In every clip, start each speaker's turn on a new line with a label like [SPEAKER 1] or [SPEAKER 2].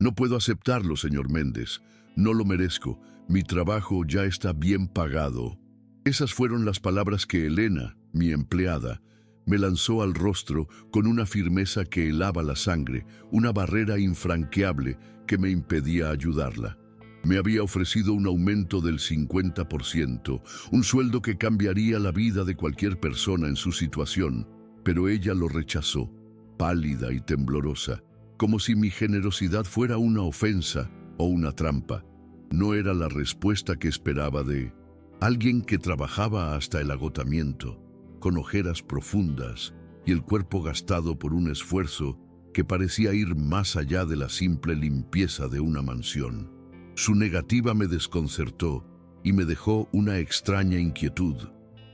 [SPEAKER 1] No puedo aceptarlo, señor Méndez. No lo merezco. Mi trabajo ya está bien pagado. Esas fueron las palabras que Elena, mi empleada, me lanzó al rostro con una firmeza que helaba la sangre, una barrera infranqueable que me impedía ayudarla. Me había ofrecido un aumento del 50%, un sueldo que cambiaría la vida de cualquier persona en su situación, pero ella lo rechazó, pálida y temblorosa, como si mi generosidad fuera una ofensa o una trampa. No era la respuesta que esperaba de alguien que trabajaba hasta el agotamiento, con ojeras profundas y el cuerpo gastado por un esfuerzo que parecía ir más allá de la simple limpieza de una mansión. Su negativa me desconcertó y me dejó una extraña inquietud,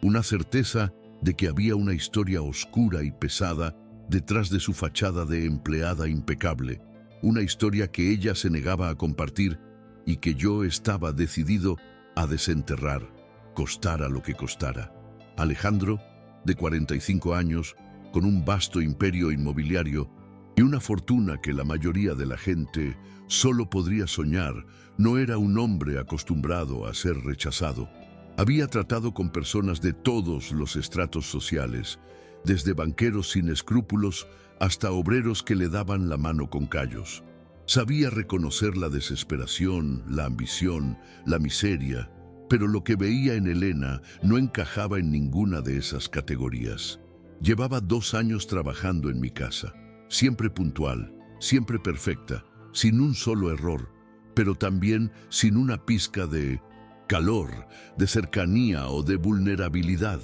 [SPEAKER 1] una certeza de que había una historia oscura y pesada detrás de su fachada de empleada impecable, una historia que ella se negaba a compartir y que yo estaba decidido a desenterrar, costara lo que costara. Alejandro, de 45 años, con un vasto imperio inmobiliario y una fortuna que la mayoría de la gente solo podría soñar, no era un hombre acostumbrado a ser rechazado. Había tratado con personas de todos los estratos sociales, desde banqueros sin escrúpulos hasta obreros que le daban la mano con callos. Sabía reconocer la desesperación, la ambición, la miseria, pero lo que veía en Elena no encajaba en ninguna de esas categorías. Llevaba 2 años trabajando en mi casa, siempre puntual, siempre perfecta, sin un solo error, pero también sin una pizca de calor, de cercanía o de vulnerabilidad.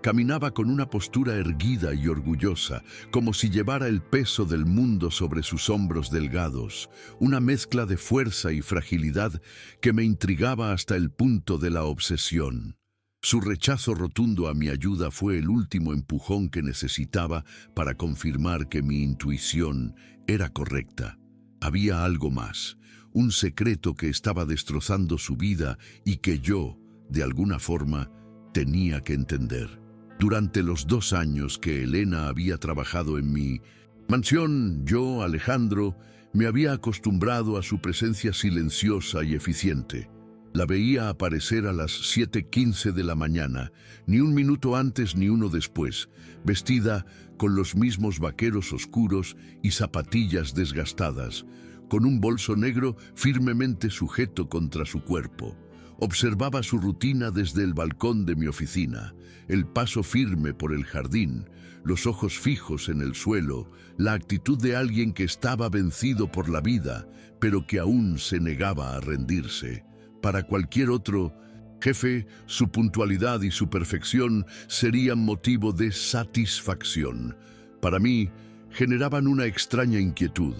[SPEAKER 1] Caminaba con una postura erguida y orgullosa, como si llevara el peso del mundo sobre sus hombros delgados, una mezcla de fuerza y fragilidad que me intrigaba hasta el punto de la obsesión. Su rechazo rotundo a mi ayuda fue el último empujón que necesitaba para confirmar que mi intuición era correcta. Había algo más, un secreto que estaba destrozando su vida y que yo, de alguna forma, tenía que entender. Durante los 2 años que Elena había trabajado en mi mansión, yo, Alejandro, me había acostumbrado a su presencia silenciosa y eficiente. La veía aparecer a las 7:15 de la mañana, ni un minuto antes ni uno después, vestida con los mismos vaqueros oscuros y zapatillas desgastadas, con un bolso negro firmemente sujeto contra su cuerpo. Observaba su rutina desde el balcón de mi oficina, el paso firme por el jardín, los ojos fijos en el suelo, la actitud de alguien que estaba vencido por la vida, pero que aún se negaba a rendirse. Para cualquier otro jefe, su puntualidad y su perfección serían motivo de satisfacción. Para mí, generaban una extraña inquietud,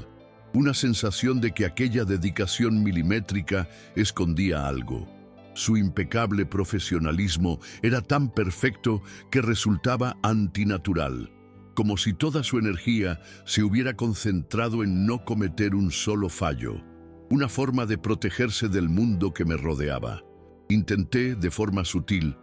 [SPEAKER 1] una sensación de que aquella dedicación milimétrica escondía algo. Su impecable profesionalismo era tan perfecto que resultaba antinatural, como si toda su energía se hubiera concentrado en no cometer un solo fallo, una forma de protegerse del mundo que me rodeaba. Intenté, de forma sutil,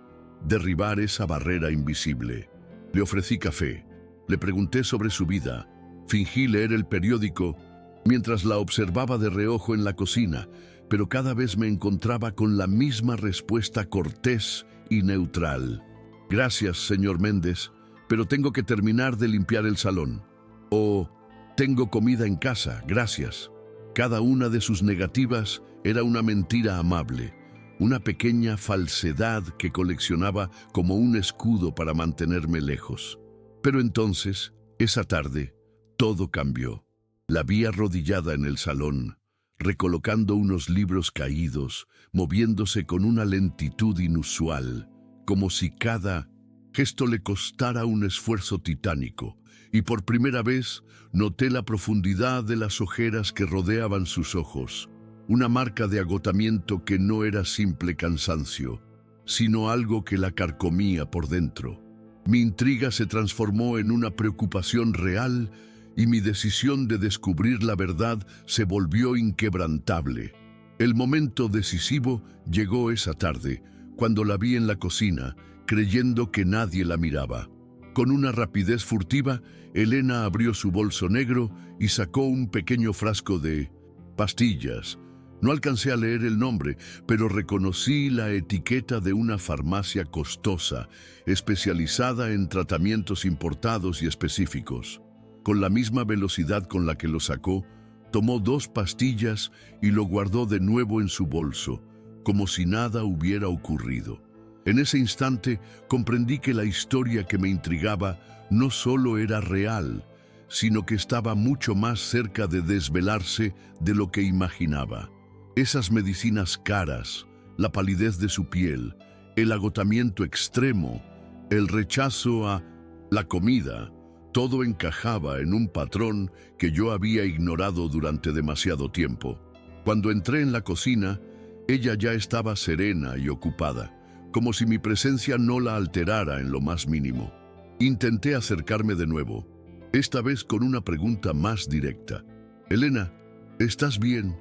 [SPEAKER 1] derribar esa barrera invisible. Le ofrecí café, le pregunté sobre su vida, fingí leer el periódico mientras la observaba de reojo en la cocina, pero cada vez me encontraba con la misma respuesta cortés y neutral. Gracias, señor Méndez, pero tengo que terminar de limpiar el salón. O tengo comida en casa, gracias. Cada una de sus negativas era una mentira amable, una pequeña falsedad que coleccionaba como un escudo para mantenerme lejos. Pero entonces, esa tarde, todo cambió. La vi arrodillada en el salón, recolocando unos libros caídos, moviéndose con una lentitud inusual, como si cada gesto le costara un esfuerzo titánico, y por primera vez noté la profundidad de las ojeras que rodeaban sus ojos, una marca de agotamiento que no era simple cansancio, sino algo que la carcomía por dentro. Mi intriga se transformó en una preocupación real y mi decisión de descubrir la verdad se volvió inquebrantable. El momento decisivo llegó esa tarde, cuando la vi en la cocina, creyendo que nadie la miraba. Con una rapidez furtiva, Elena abrió su bolso negro y sacó un pequeño frasco de pastillas. No alcancé a leer el nombre, pero reconocí la etiqueta de una farmacia costosa, especializada en tratamientos importados y específicos. Con la misma velocidad con la que lo sacó, tomó 2 pastillas y lo guardó de nuevo en su bolso, como si nada hubiera ocurrido. En ese instante comprendí que la historia que me intrigaba no solo era real, sino que estaba mucho más cerca de desvelarse de lo que imaginaba. Esas medicinas caras, la palidez de su piel, el agotamiento extremo, el rechazo a la comida, todo encajaba en un patrón que yo había ignorado durante demasiado tiempo. Cuando entré en la cocina, ella ya estaba serena y ocupada, como si mi presencia no la alterara en lo más mínimo. Intenté acercarme de nuevo, esta vez con una pregunta más directa. «Elena, ¿estás bien?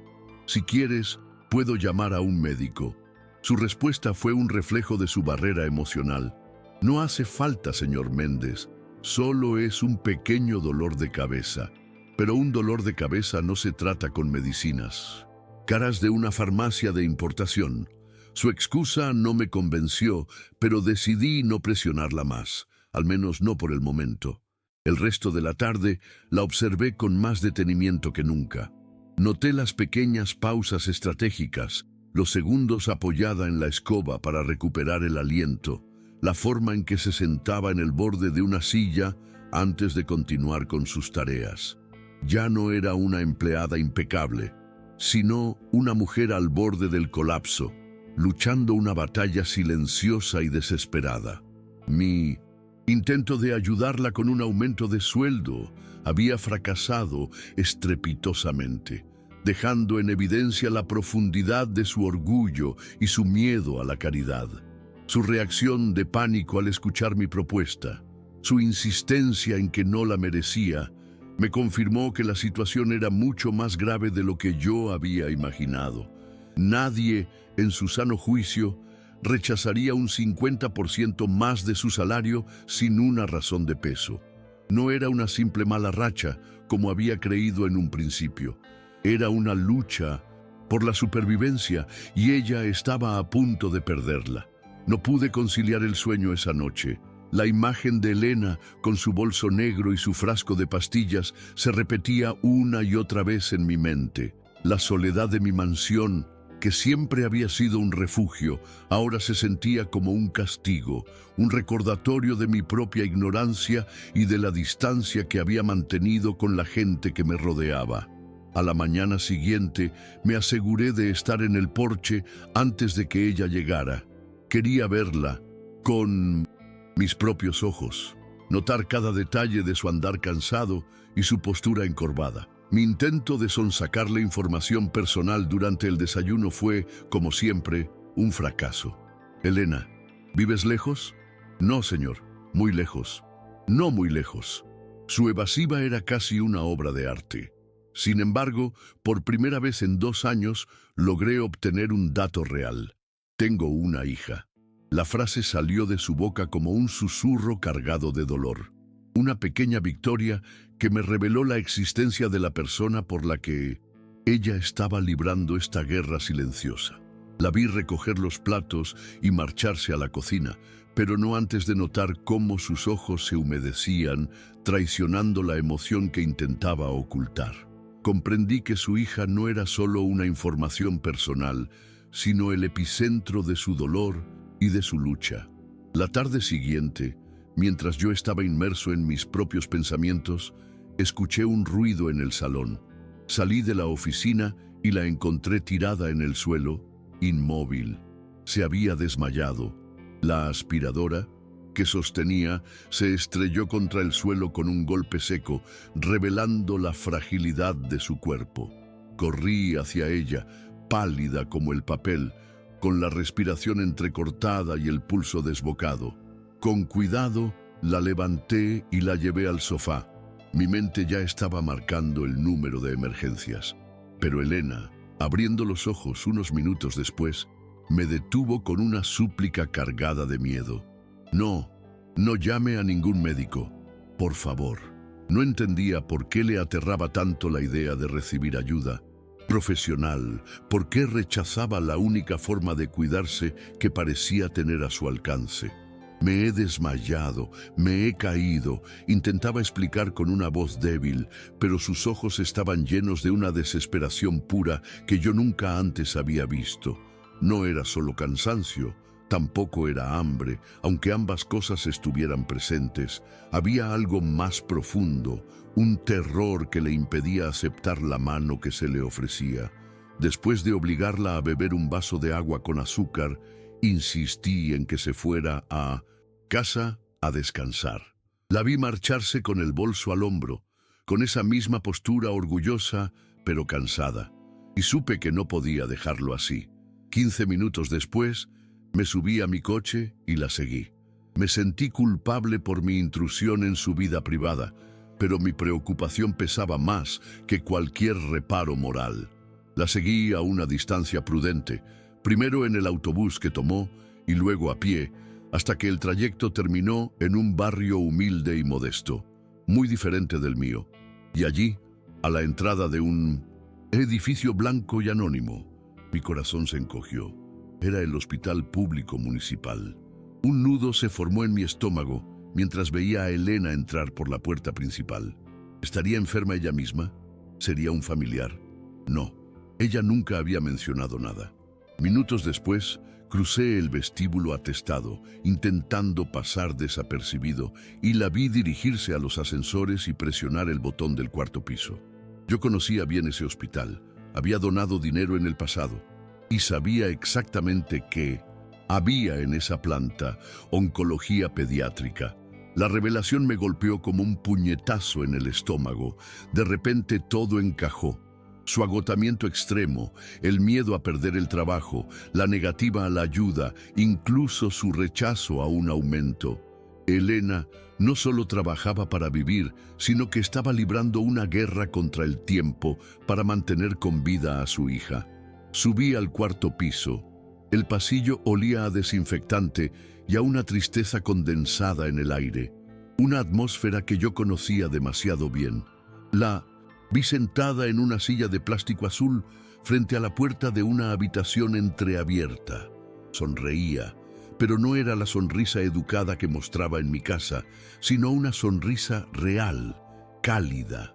[SPEAKER 1] Si quieres, puedo llamar a un médico». Su respuesta fue un reflejo de su barrera emocional. «No hace falta, señor Méndez. Solo es un pequeño dolor de cabeza». Pero un dolor de cabeza no se trata con medicinas caras de una farmacia de importación. Su excusa no me convenció, pero decidí no presionarla más, al menos no por el momento. El resto de la tarde la observé con más detenimiento que nunca. Noté las pequeñas pausas estratégicas, los segundos apoyada en la escoba para recuperar el aliento, la forma en que se sentaba en el borde de una silla antes de continuar con sus tareas. Ya no era una empleada impecable, sino una mujer al borde del colapso, luchando una batalla silenciosa y desesperada. Mi intento de ayudarla con un aumento de sueldo había fracasado estrepitosamente, dejando en evidencia la profundidad de su orgullo y su miedo a la caridad. Su reacción de pánico al escuchar mi propuesta, su insistencia en que no la merecía, me confirmó que la situación era mucho más grave de lo que yo había imaginado. Nadie, en su sano juicio, rechazaría un 50% más de su salario sin una razón de peso. No era una simple mala racha, como había creído en un principio. Era una lucha por la supervivencia y ella estaba a punto de perderla. No pude conciliar el sueño esa noche. La imagen de Elena, con su bolso negro y su frasco de pastillas, se repetía una y otra vez en mi mente. La soledad de mi mansión, que siempre había sido un refugio, ahora se sentía como un castigo, un recordatorio de mi propia ignorancia y de la distancia que había mantenido con la gente que me rodeaba. A la mañana siguiente me aseguré de estar en el porche antes de que ella llegara. Quería verla con mis propios ojos, notar cada detalle de su andar cansado y su postura encorvada. Mi intento de sonsacarle información personal durante el desayuno fue, como siempre, un fracaso. «Elena, ¿vives lejos?» «No, señor, muy lejos». «No muy lejos». Su evasiva era casi una obra de arte. Sin embargo, por primera vez en 2 años, logré obtener un dato real. «Tengo una hija». La frase salió de su boca como un susurro cargado de dolor. Una pequeña victoria que me reveló la existencia de la persona por la que ella estaba librando esta guerra silenciosa. La vi recoger los platos y marcharse a la cocina, pero no antes de notar cómo sus ojos se humedecían, traicionando la emoción que intentaba ocultar. Comprendí que su hija no era solo una información personal, sino el epicentro de su dolor y de su lucha. La tarde siguiente, mientras yo estaba inmerso en mis propios pensamientos, escuché un ruido en el salón. Salí de la oficina y la encontré tirada en el suelo, inmóvil. Se había desmayado. La aspiradora que sostenía se estrelló contra el suelo con un golpe seco, revelando la fragilidad de su cuerpo. Corrí hacia ella, pálida como el papel, con la respiración entrecortada y el pulso desbocado. Con cuidado, la levanté y la llevé al sofá. Mi mente ya estaba marcando el número de emergencias. Pero Elena, abriendo los ojos unos minutos después, me detuvo con una súplica cargada de miedo. «No, no llame a ningún médico, por favor». No entendía por qué le aterraba tanto la idea de recibir ayuda, profesional, ¿por qué rechazaba la única forma de cuidarse que parecía tener a su alcance? Me he desmayado, me he caído, intentaba explicar con una voz débil, pero sus ojos estaban llenos de una desesperación pura que yo nunca antes había visto. No era solo cansancio, tampoco era hambre, aunque ambas cosas estuvieran presentes. Había algo más profundo, un terror que le impedía aceptar la mano que se le ofrecía. Después de obligarla a beber un vaso de agua con azúcar, insistí en que se fuera a casa a descansar. La vi marcharse con el bolso al hombro, con esa misma postura orgullosa, pero cansada, y supe que no podía dejarlo así. 15 minutos después, me subí a mi coche y la seguí. Me sentí culpable por mi intrusión en su vida privada, pero mi preocupación pesaba más que cualquier reparo moral. La seguí a una distancia prudente, primero en el autobús que tomó y luego a pie, hasta que el trayecto terminó en un barrio humilde y modesto, muy diferente del mío. Y allí, a la entrada de un edificio blanco y anónimo, mi corazón se encogió. Era el hospital público municipal. Un nudo se formó en mi estómago mientras veía a Elena entrar por la puerta principal. ¿Estaría enferma ella misma? ¿Sería un familiar? No, ella nunca había mencionado nada. Minutos después, crucé el vestíbulo atestado, intentando pasar desapercibido, y la vi dirigirse a los ascensores y presionar el botón del cuarto piso. Yo conocía bien ese hospital, había donado dinero en el pasado, y sabía exactamente qué había en esa planta: oncología pediátrica. La revelación me golpeó como un puñetazo en el estómago. De repente todo encajó. Su agotamiento extremo, el miedo a perder el trabajo, la negativa a la ayuda, incluso su rechazo a un aumento. Elena no solo trabajaba para vivir, sino que estaba librando una guerra contra el tiempo para mantener con vida a su hija. Subí al cuarto piso. El pasillo olía a desinfectante y a una tristeza condensada en el aire. Una atmósfera que yo conocía demasiado bien. La vi sentada en una silla de plástico azul frente a la puerta de una habitación entreabierta. Sonreía, pero no era la sonrisa educada que mostraba en mi casa, sino una sonrisa real, cálida,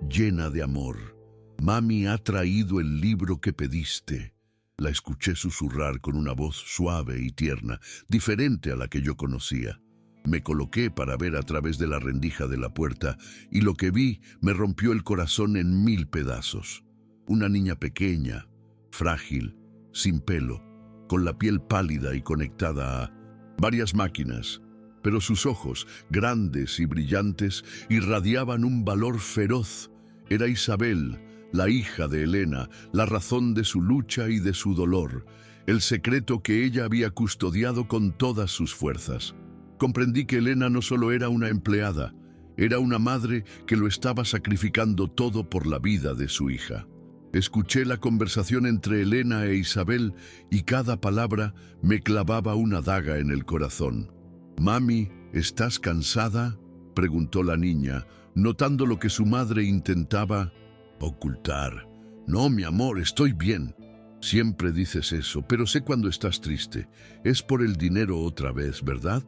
[SPEAKER 1] llena de amor. «Mami ha traído el libro que pediste», la escuché susurrar con una voz suave y tierna, diferente a la que yo conocía. Me coloqué para ver a través de la rendija de la puerta y lo que vi me rompió el corazón en 1000 pedazos. Una niña pequeña, frágil, sin pelo, con la piel pálida y conectada a varias máquinas, pero sus ojos, grandes y brillantes, irradiaban un valor feroz. Era Isabel, la hija de Elena, la razón de su lucha y de su dolor, el secreto que ella había custodiado con todas sus fuerzas. Comprendí que Elena no solo era una empleada, era una madre que lo estaba sacrificando todo por la vida de su hija. Escuché la conversación entre Elena e Isabel y cada palabra me clavaba una daga en el corazón. «Mami, ¿estás cansada?», preguntó la niña, notando lo que su madre intentaba ocultar. «No, mi amor, estoy bien». «Siempre dices eso, pero sé cuando estás triste. Es por el dinero otra vez, ¿verdad?».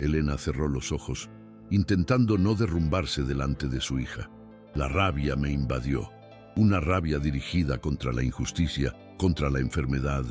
[SPEAKER 1] Elena cerró los ojos, intentando no derrumbarse delante de su hija. La rabia me invadió, una rabia dirigida contra la injusticia, contra la enfermedad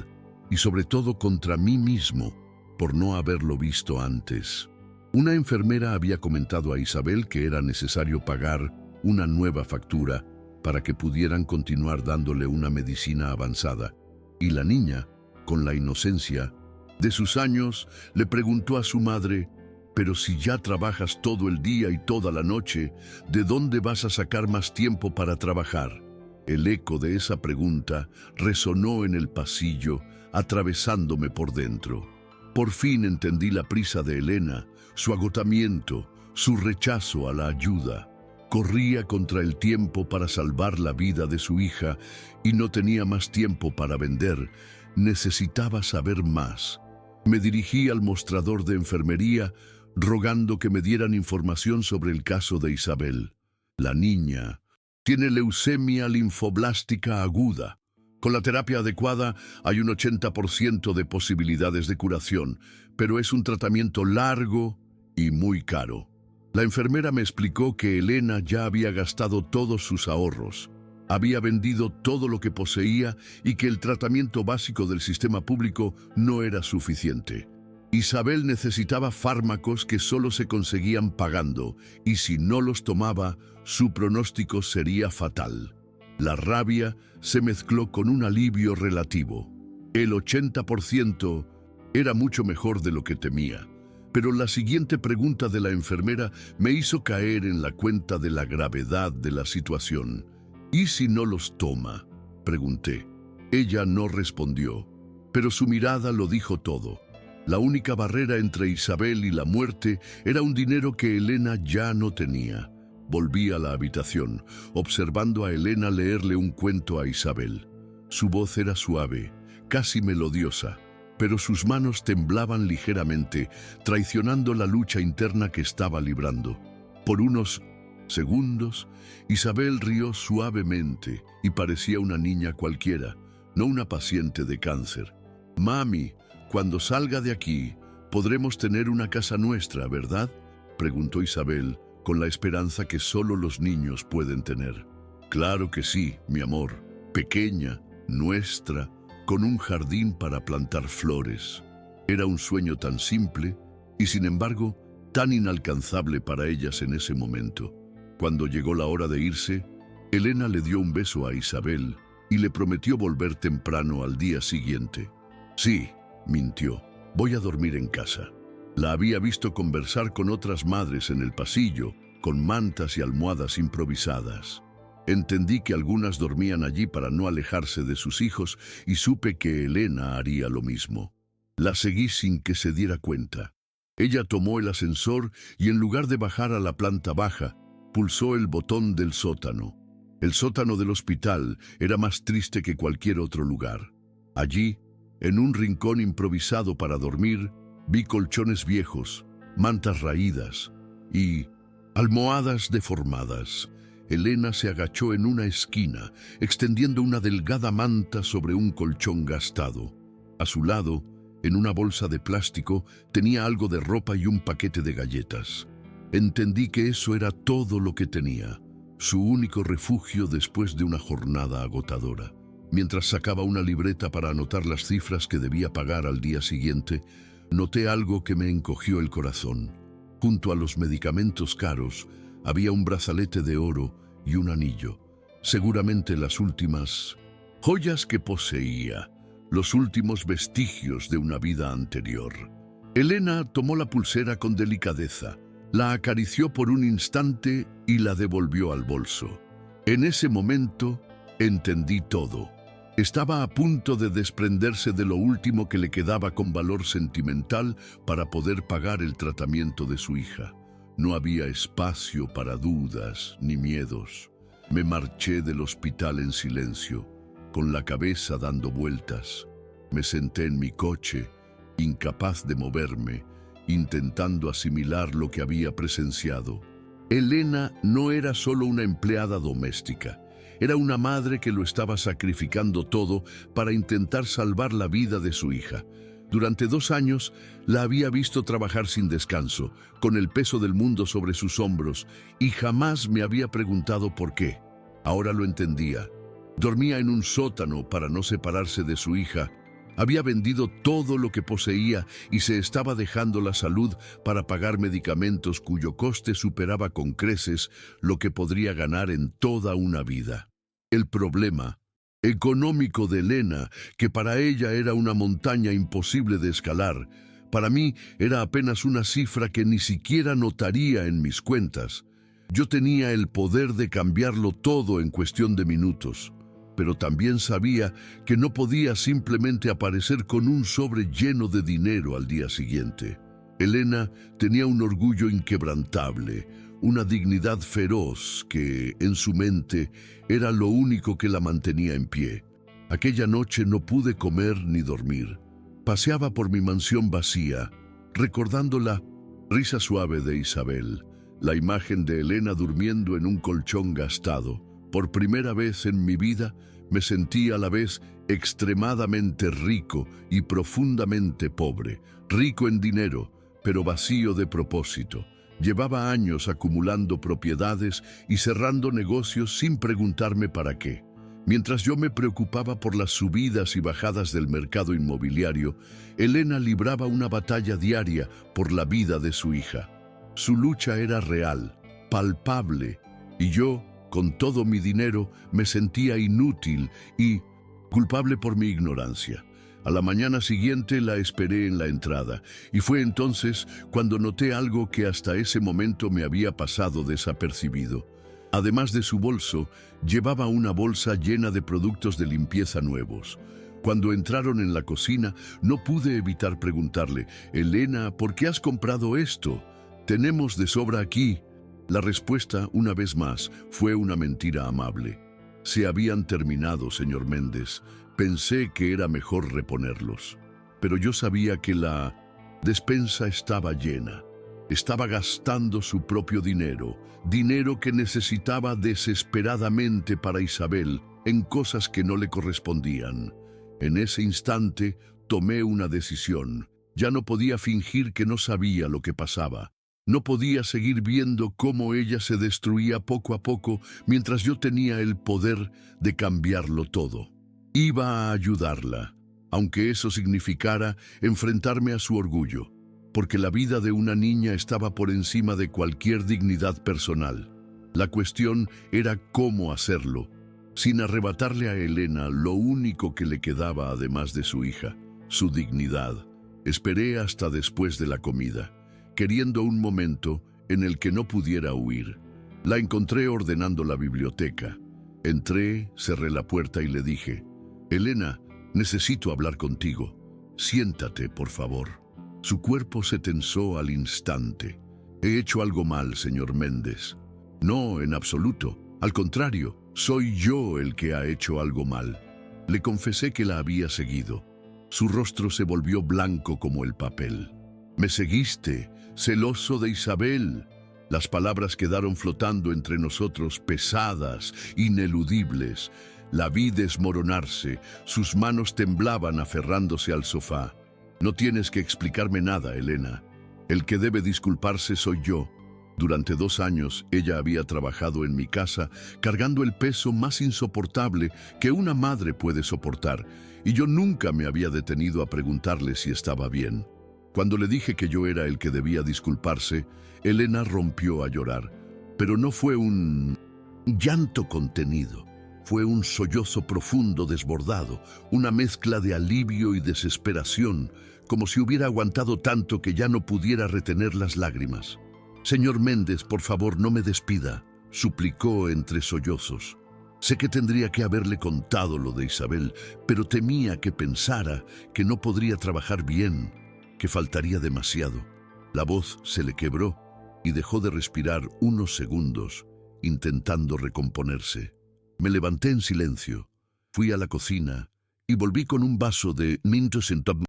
[SPEAKER 1] y sobre todo contra mí mismo por no haberlo visto antes. Una enfermera había comentado a Isabel que era necesario pagar una nueva factura para que pudieran continuar dándole una medicina avanzada, y la niña, con la inocencia de sus años, le preguntó a su madre: «Pero si ya trabajas todo el día y toda la noche, ¿de dónde vas a sacar más tiempo para trabajar?». El eco de esa pregunta resonó en el pasillo, atravesándome por dentro. Por fin entendí la prisa de Elena, su agotamiento, su rechazo a la ayuda. Corría contra el tiempo para salvar la vida de su hija y no tenía más tiempo para vender. Necesitaba saber más. Me dirigí al mostrador de enfermería, rogando que me dieran información sobre el caso de Isabel. La niña, Tiene leucemia linfoblástica aguda. Con la terapia adecuada hay un 80% de posibilidades de curación, pero es un tratamiento largo y muy caro. La enfermera me explicó que Elena ya había gastado todos sus ahorros. Había vendido todo lo que poseía y que el tratamiento básico del sistema público no era suficiente. Isabel necesitaba fármacos que solo se conseguían pagando, y si no los tomaba, su pronóstico sería fatal. La rabia se mezcló con un alivio relativo. El 80% era mucho mejor de lo que temía. Pero la siguiente pregunta de la enfermera me hizo caer en la cuenta de la gravedad de la situación. ¿Y si no los toma?, pregunté. Ella no respondió, pero su mirada lo dijo todo. La única barrera entre Isabel y la muerte era un dinero que Elena ya no tenía. Volví a la habitación, observando a Elena leerle un cuento a Isabel. Su voz era suave, casi melodiosa, pero sus manos temblaban ligeramente, traicionando la lucha interna que estaba librando. Por unos segundos, Isabel rió suavemente y parecía una niña cualquiera, no una paciente de cáncer. «Mami, cuando salga de aquí, podremos tener una casa nuestra, ¿verdad?», preguntó Isabel, con la esperanza que solo los niños pueden tener. «Claro que sí, mi amor, pequeña, nuestra, con un jardín para plantar flores». Era un sueño tan simple y, sin embargo, tan inalcanzable para ellas en ese momento. Cuando llegó la hora de irse, Elena le dio un beso a Isabel y le prometió volver temprano al día siguiente. «Sí», mintió, «voy a dormir en casa». La había visto conversar con otras madres en el pasillo, con mantas y almohadas improvisadas. Entendí que algunas dormían allí para no alejarse de sus hijos y supe que Elena haría lo mismo. La seguí sin que se diera cuenta. Ella tomó el ascensor y, en lugar de bajar a la planta baja, pulsó el botón del sótano. El sótano del hospital era más triste que cualquier otro lugar. Allí, en un rincón improvisado para dormir, vi colchones viejos, mantas raídas y almohadas deformadas. Elena se agachó en una esquina, extendiendo una delgada manta sobre un colchón gastado. A su lado, en una bolsa de plástico, tenía algo de ropa y un paquete de galletas. Entendí que eso era todo lo que tenía, su único refugio después de una jornada agotadora. Mientras sacaba una libreta para anotar las cifras que debía pagar al día siguiente, noté algo que me encogió el corazón. Junto a los medicamentos caros, había un brazalete de oro y un anillo, seguramente las últimas joyas que poseía, los últimos vestigios de una vida anterior. Elena tomó la pulsera con delicadeza, la acarició por un instante y la devolvió al bolso. En ese momento, entendí todo. Estaba a punto de desprenderse de lo último que le quedaba con valor sentimental para poder pagar el tratamiento de su hija. No había espacio para dudas ni miedos. Me marché del hospital en silencio, con la cabeza dando vueltas. Me senté en mi coche, incapaz de moverme, intentando asimilar lo que había presenciado. Elena no era solo una empleada doméstica. Era una madre que lo estaba sacrificando todo para intentar salvar la vida de su hija. Durante 2 años la había visto trabajar sin descanso, con el peso del mundo sobre sus hombros, y jamás me había preguntado por qué. Ahora lo entendía. Dormía en un sótano para no separarse de su hija. Había vendido todo lo que poseía y se estaba dejando la salud para pagar medicamentos cuyo coste superaba con creces lo que podría ganar en toda una vida. El problema económico de Elena, que para ella era una montaña imposible de escalar, para mí era apenas una cifra que ni siquiera notaría en mis cuentas. Yo tenía el poder de cambiarlo todo en cuestión de minutos, pero también sabía que no podía simplemente aparecer con un sobre lleno de dinero al día siguiente. Elena tenía un orgullo inquebrantable, una dignidad feroz que, en su mente, era lo único que la mantenía en pie. Aquella noche no pude comer ni dormir. Paseaba por mi mansión vacía, recordando la risa suave de Isabel, la imagen de Elena durmiendo en un colchón gastado, Por primera vez en mi vida me sentí a la vez extremadamente rico y profundamente pobre, rico en dinero, pero vacío de propósito. Llevaba años acumulando propiedades y cerrando negocios sin preguntarme para qué. Mientras yo me preocupaba por las subidas y bajadas del mercado inmobiliario, Elena libraba una batalla diaria por la vida de su hija. Su lucha era real, palpable, y yo, con todo mi dinero, me sentía inútil y culpable por mi ignorancia. A la mañana siguiente la esperé en la entrada, y fue entonces cuando noté algo que hasta ese momento me había pasado desapercibido. Además de su bolso, llevaba una bolsa llena de productos de limpieza nuevos. Cuando entraron en la cocina, no pude evitar preguntarle: «Elena, ¿por qué has comprado esto? Tenemos de sobra aquí». La respuesta, una vez más, fue una mentira amable. «Se habían terminado, señor Méndez. Pensé que era mejor reponerlos». Pero yo sabía que la despensa estaba llena. Estaba gastando su propio dinero, dinero que necesitaba desesperadamente para Isabel, en cosas que no le correspondían. En ese instante tomé una decisión. Ya no podía fingir que no sabía lo que pasaba. No podía seguir viendo cómo ella se destruía poco a poco mientras yo tenía el poder de cambiarlo todo. Iba a ayudarla, aunque eso significara enfrentarme a su orgullo, porque la vida de una niña estaba por encima de cualquier dignidad personal. La cuestión era cómo hacerlo, sin arrebatarle a Elena lo único que le quedaba además de su hija, su dignidad. Esperé hasta después de la comida, queriendo un momento en el que no pudiera huir. La encontré ordenando la biblioteca. Entré, cerré la puerta y le dije: «Elena, necesito hablar contigo. Siéntate, por favor». Su cuerpo se tensó al instante. «¿He hecho algo mal, señor Méndez?» «No, en absoluto. Al contrario, soy yo el que ha hecho algo mal». Le confesé que la había seguido. Su rostro se volvió blanco como el papel. «Me seguiste, celoso de Isabel». Las palabras quedaron flotando entre nosotros, pesadas, ineludibles. La vi desmoronarse, sus manos temblaban aferrándose al sofá. «No tienes que explicarme nada, Elena. El que debe disculparse soy yo». Durante 2 años ella había trabajado en mi casa, cargando el peso más insoportable que una madre puede soportar, y yo nunca me había detenido a preguntarle si estaba bien. Cuando le dije que yo era el que debía disculparse, Elena rompió a llorar. Pero no fue un llanto contenido. Fue un sollozo profundo desbordado, una mezcla de alivio y desesperación, como si hubiera aguantado tanto que ya no pudiera retener las lágrimas. «Señor Méndez, por favor, no me despida», suplicó entre sollozos. Sé que tendría que haberle contado lo de Isabel, pero temía que pensara que no podría trabajar bien, que faltaría demasiado. La voz se le quebró y dejó de respirar unos segundos, intentando recomponerse. Me levanté en silencio, fui a la cocina y volví con un vaso de Mintos en Top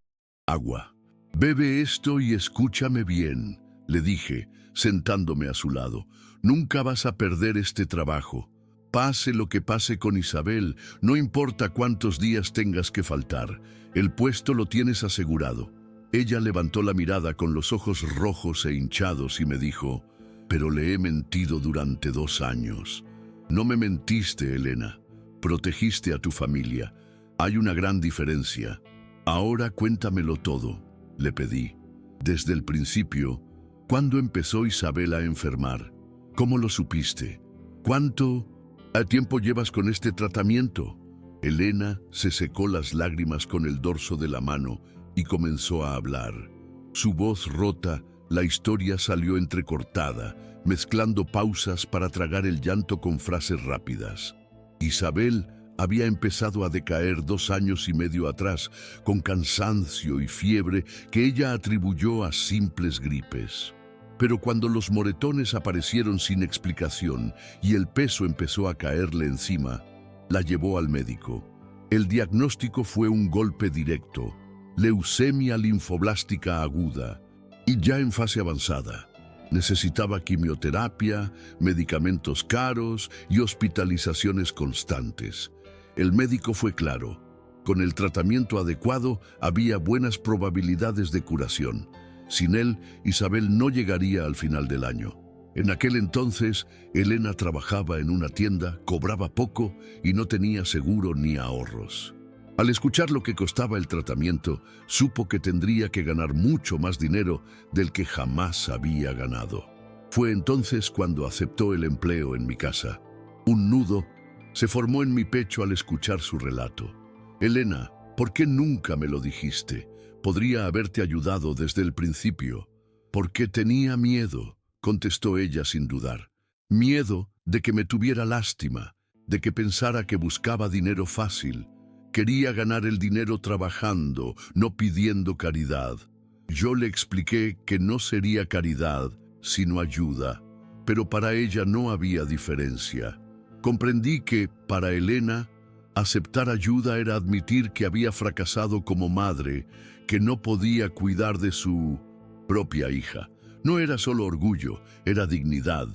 [SPEAKER 1] agua. «Bebe esto y escúchame bien», le dije, sentándome a su lado. «Nunca vas a perder este trabajo. Pase lo que pase con Isabel, no importa cuántos días tengas que faltar. El puesto lo tienes asegurado». Ella levantó la mirada con los ojos rojos e hinchados y me dijo: «Pero le he mentido durante 2 años». «No me mentiste, Elena. Protegiste a tu familia. Hay una gran diferencia. Ahora cuéntamelo todo», le pedí. «Desde el principio, ¿cuándo empezó Isabel a enfermar? ¿Cómo lo supiste? ¿Cuánto tiempo llevas con este tratamiento?» Elena se secó las lágrimas con el dorso de la mano y comenzó a hablar. Su voz rota, la historia salió entrecortada, mezclando pausas para tragar el llanto con frases rápidas. Isabel había empezado a decaer 2 años y medio atrás, con cansancio y fiebre que ella atribuyó a simples gripes. Pero cuando los moretones aparecieron sin explicación y el peso empezó a caerle encima, la llevó al médico. El diagnóstico fue un golpe directo: leucemia linfoblástica aguda, y ya en fase avanzada. Necesitaba quimioterapia, medicamentos caros y hospitalizaciones constantes. El médico fue claro. Con el tratamiento adecuado había buenas probabilidades de curación. Sin él, Isabel no llegaría al final del año. En aquel entonces, Elena trabajaba en una tienda, cobraba poco y no tenía seguro ni ahorros. Al escuchar lo que costaba el tratamiento, supo que tendría que ganar mucho más dinero del que jamás había ganado. Fue entonces cuando aceptó el empleo en mi casa. Un nudo se formó en mi pecho al escuchar su relato. Elena, ¿por qué nunca me lo dijiste? Podría haberte ayudado desde el principio. Porque tenía miedo, contestó ella sin dudar. Miedo de que me tuviera lástima, de que pensara que buscaba dinero fácil. Quería ganar el dinero trabajando, no pidiendo caridad. Yo le expliqué que no sería caridad, sino ayuda, pero para ella no había diferencia. Comprendí que, para Elena, aceptar ayuda era admitir que había fracasado como madre, que no podía cuidar de su propia hija. No era solo orgullo, era dignidad.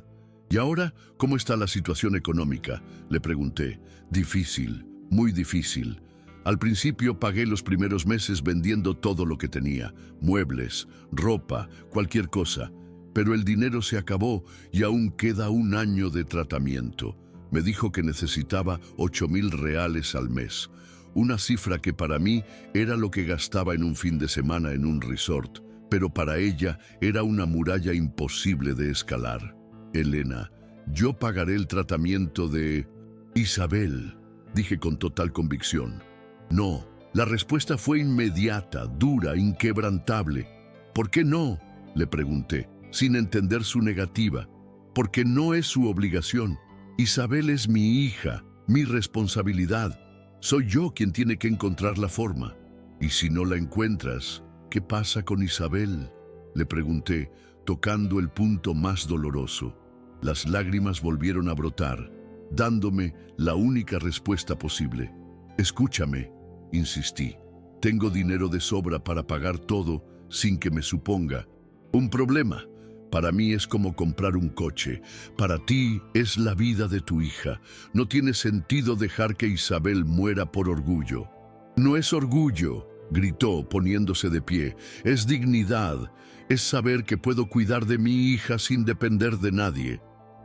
[SPEAKER 1] ¿Y ahora cómo está la situación económica?, le pregunté. Difícil, muy difícil. Al principio pagué los primeros meses vendiendo todo lo que tenía, muebles, ropa, cualquier cosa. Pero el dinero se acabó y aún queda un año de tratamiento. Me dijo que necesitaba 8.000 reales al mes, una cifra que para mí era lo que gastaba en un fin de semana en un resort, pero para ella era una muralla imposible de escalar. Elena, yo pagaré el tratamiento de Isabel, dije con total convicción. No, la respuesta fue inmediata, dura, inquebrantable. ¿Por qué no?, le pregunté, sin entender su negativa. Porque no es su obligación. Isabel es mi hija, mi responsabilidad. Soy yo quien tiene que encontrar la forma. Y si no la encuentras, ¿qué pasa con Isabel?, le pregunté, tocando el punto más doloroso. Las lágrimas volvieron a brotar, dándome la única respuesta posible. Escúchame, insistí. Tengo dinero de sobra para pagar todo sin que me suponga un problema. Para mí es como comprar un coche. Para ti es la vida de tu hija. No tiene sentido dejar que Isabel muera por orgullo. No es orgullo, gritó poniéndose de pie. Es dignidad. Es saber que puedo cuidar de mi hija sin depender de nadie.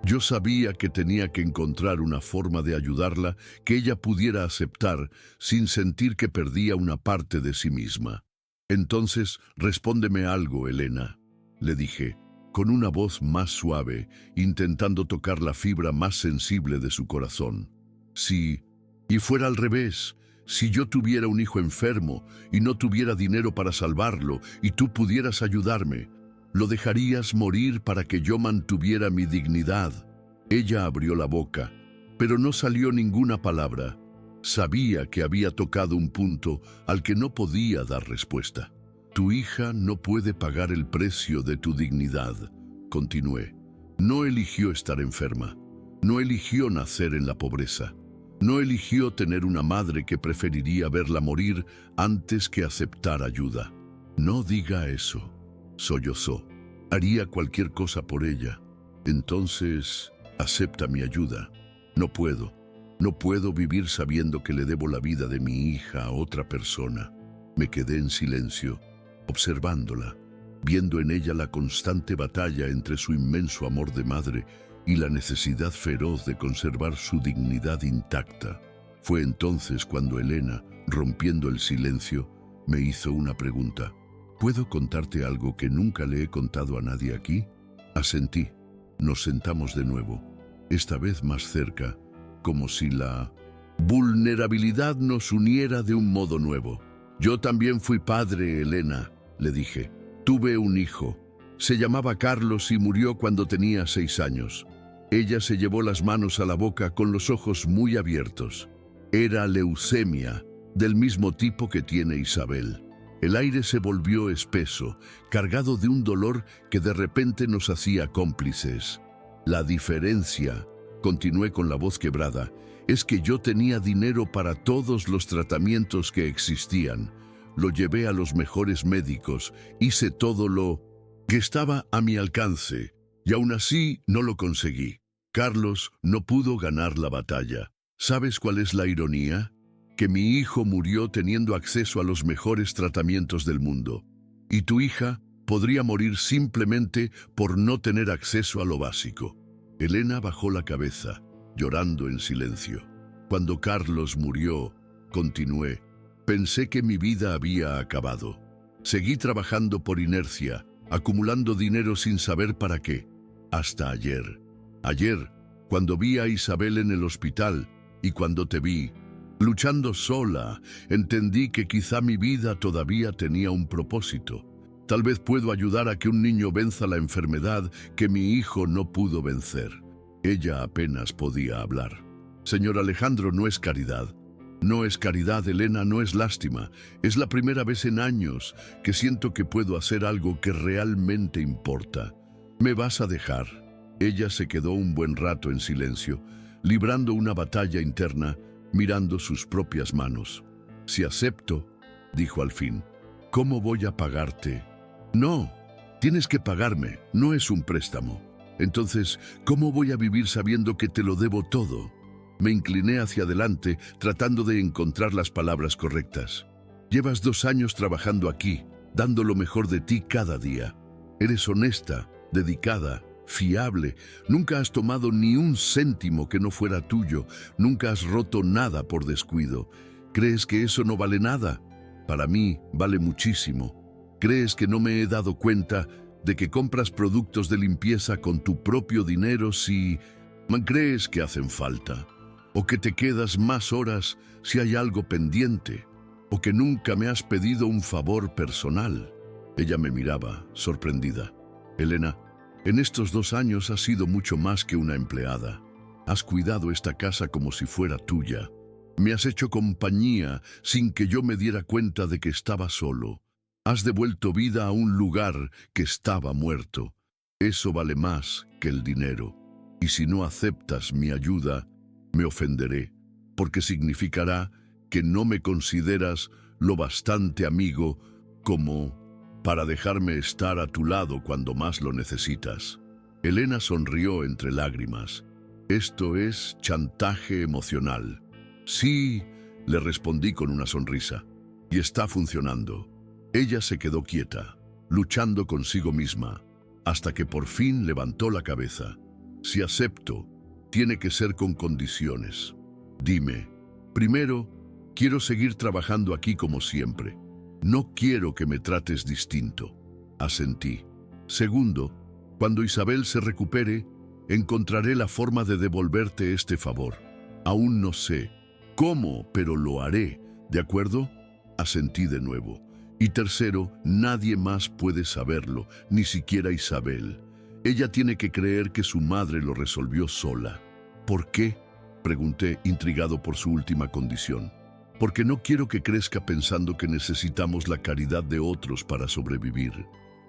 [SPEAKER 1] Yo sabía que tenía que encontrar una forma de ayudarla que ella pudiera aceptar sin sentir que perdía una parte de sí misma. Entonces, respóndeme algo, Elena, le dije, con una voz más suave, intentando tocar la fibra más sensible de su corazón. Si, y fuera al revés, si yo tuviera un hijo enfermo y no tuviera dinero para salvarlo y tú pudieras ayudarme, ¿lo dejarías morir para que yo mantuviera mi dignidad? Ella abrió la boca, pero no salió ninguna palabra. Sabía que había tocado un punto al que no podía dar respuesta. Tu hija no puede pagar el precio de tu dignidad, continué. No eligió estar enferma. No eligió nacer en la pobreza. No eligió tener una madre que preferiría verla morir antes que aceptar ayuda. No diga eso, sollozó. Haría cualquier cosa por ella. Entonces, acepta mi ayuda. No puedo vivir sabiendo que le debo la vida de mi hija a otra persona. Me quedé en silencio, observándola, viendo en ella la constante batalla entre su inmenso amor de madre y la necesidad feroz de conservar su dignidad intacta. Fue entonces cuando Elena, rompiendo el silencio, me hizo una pregunta. ¿Puedo contarte algo que nunca le he contado a nadie aquí? Asentí. Nos sentamos de nuevo, esta vez más cerca, como si la vulnerabilidad nos uniera de un modo nuevo. Yo también fui padre, Elena, le dije. Tuve un hijo. Se llamaba Carlos y murió cuando tenía 6 años. Ella se llevó las manos a la boca con los ojos muy abiertos. Era leucemia, del mismo tipo que tiene Isabel. El aire se volvió espeso, cargado de un dolor que de repente nos hacía cómplices. La diferencia, continué con la voz quebrada, es que yo tenía dinero para todos los tratamientos que existían. Lo llevé a los mejores médicos, hice todo lo que estaba a mi alcance. Y aún así no lo conseguí. Carlos no pudo ganar la batalla. ¿Sabes cuál es la ironía? Que mi hijo murió teniendo acceso a los mejores tratamientos del mundo. Y tu hija podría morir simplemente por no tener acceso a lo básico. Elena bajó la cabeza, llorando en silencio. Cuando Carlos murió, continué, pensé que mi vida había acabado. Seguí trabajando por inercia, acumulando dinero sin saber para qué. Hasta ayer. Ayer, cuando vi a Isabel en el hospital y cuando te vi, luchando sola, entendí que quizá mi vida todavía tenía un propósito. Tal vez puedo ayudar a que un niño venza la enfermedad que mi hijo no pudo vencer. Ella apenas podía hablar. Señor Alejandro, no es caridad. No es caridad, Elena, no es lástima. Es la primera vez en años que siento que puedo hacer algo que realmente importa. ¿Me vas a dejar? Ella se quedó un buen rato en silencio, librando una batalla interna, mirando sus propias manos. Si acepto, dijo al fin, ¿cómo voy a pagarte? No, tienes que pagarme, no es un préstamo. Entonces, ¿cómo voy a vivir sabiendo que te lo debo todo? Me incliné hacia adelante, tratando de encontrar las palabras correctas. Llevas 2 años trabajando aquí, dando lo mejor de ti cada día. Eres honesta, dedicada, fiable. Nunca has tomado ni un céntimo que no fuera tuyo. Nunca has roto nada por descuido. ¿Crees que eso no vale nada? Para mí, vale muchísimo. ¿Crees que no me he dado cuenta de que compras productos de limpieza con tu propio dinero si crees que hacen falta? ¿O que te quedas más horas si hay algo pendiente? ¿O que nunca me has pedido un favor personal? Ella me miraba, sorprendida. Elena, en estos 2 años has sido mucho más que una empleada. Has cuidado esta casa como si fuera tuya. Me has hecho compañía sin que yo me diera cuenta de que estaba solo. Has devuelto vida a un lugar que estaba muerto. Eso vale más que el dinero. Y si no aceptas mi ayuda, me ofenderé, porque significará que no me consideras lo bastante amigo como para dejarme estar a tu lado cuando más lo necesitas. Elena sonrió entre lágrimas. Esto es chantaje emocional. Sí, le respondí con una sonrisa. Y está funcionando. Ella se quedó quieta, luchando consigo misma, hasta que por fin levantó la cabeza. Si acepto, tiene que ser con condiciones. Dime, primero, quiero seguir trabajando aquí como siempre. No quiero que me trates distinto. Asentí. Segundo, cuando Isabel se recupere, encontraré la forma de devolverte este favor. Aún no sé cómo, pero lo haré, ¿de acuerdo? Asentí de nuevo. Y tercero, nadie más puede saberlo, ni siquiera Isabel. Ella tiene que creer que su madre lo resolvió sola. ¿Por qué? Pregunté, intrigado por su última condición. Porque no quiero que crezca pensando que necesitamos la caridad de otros para sobrevivir.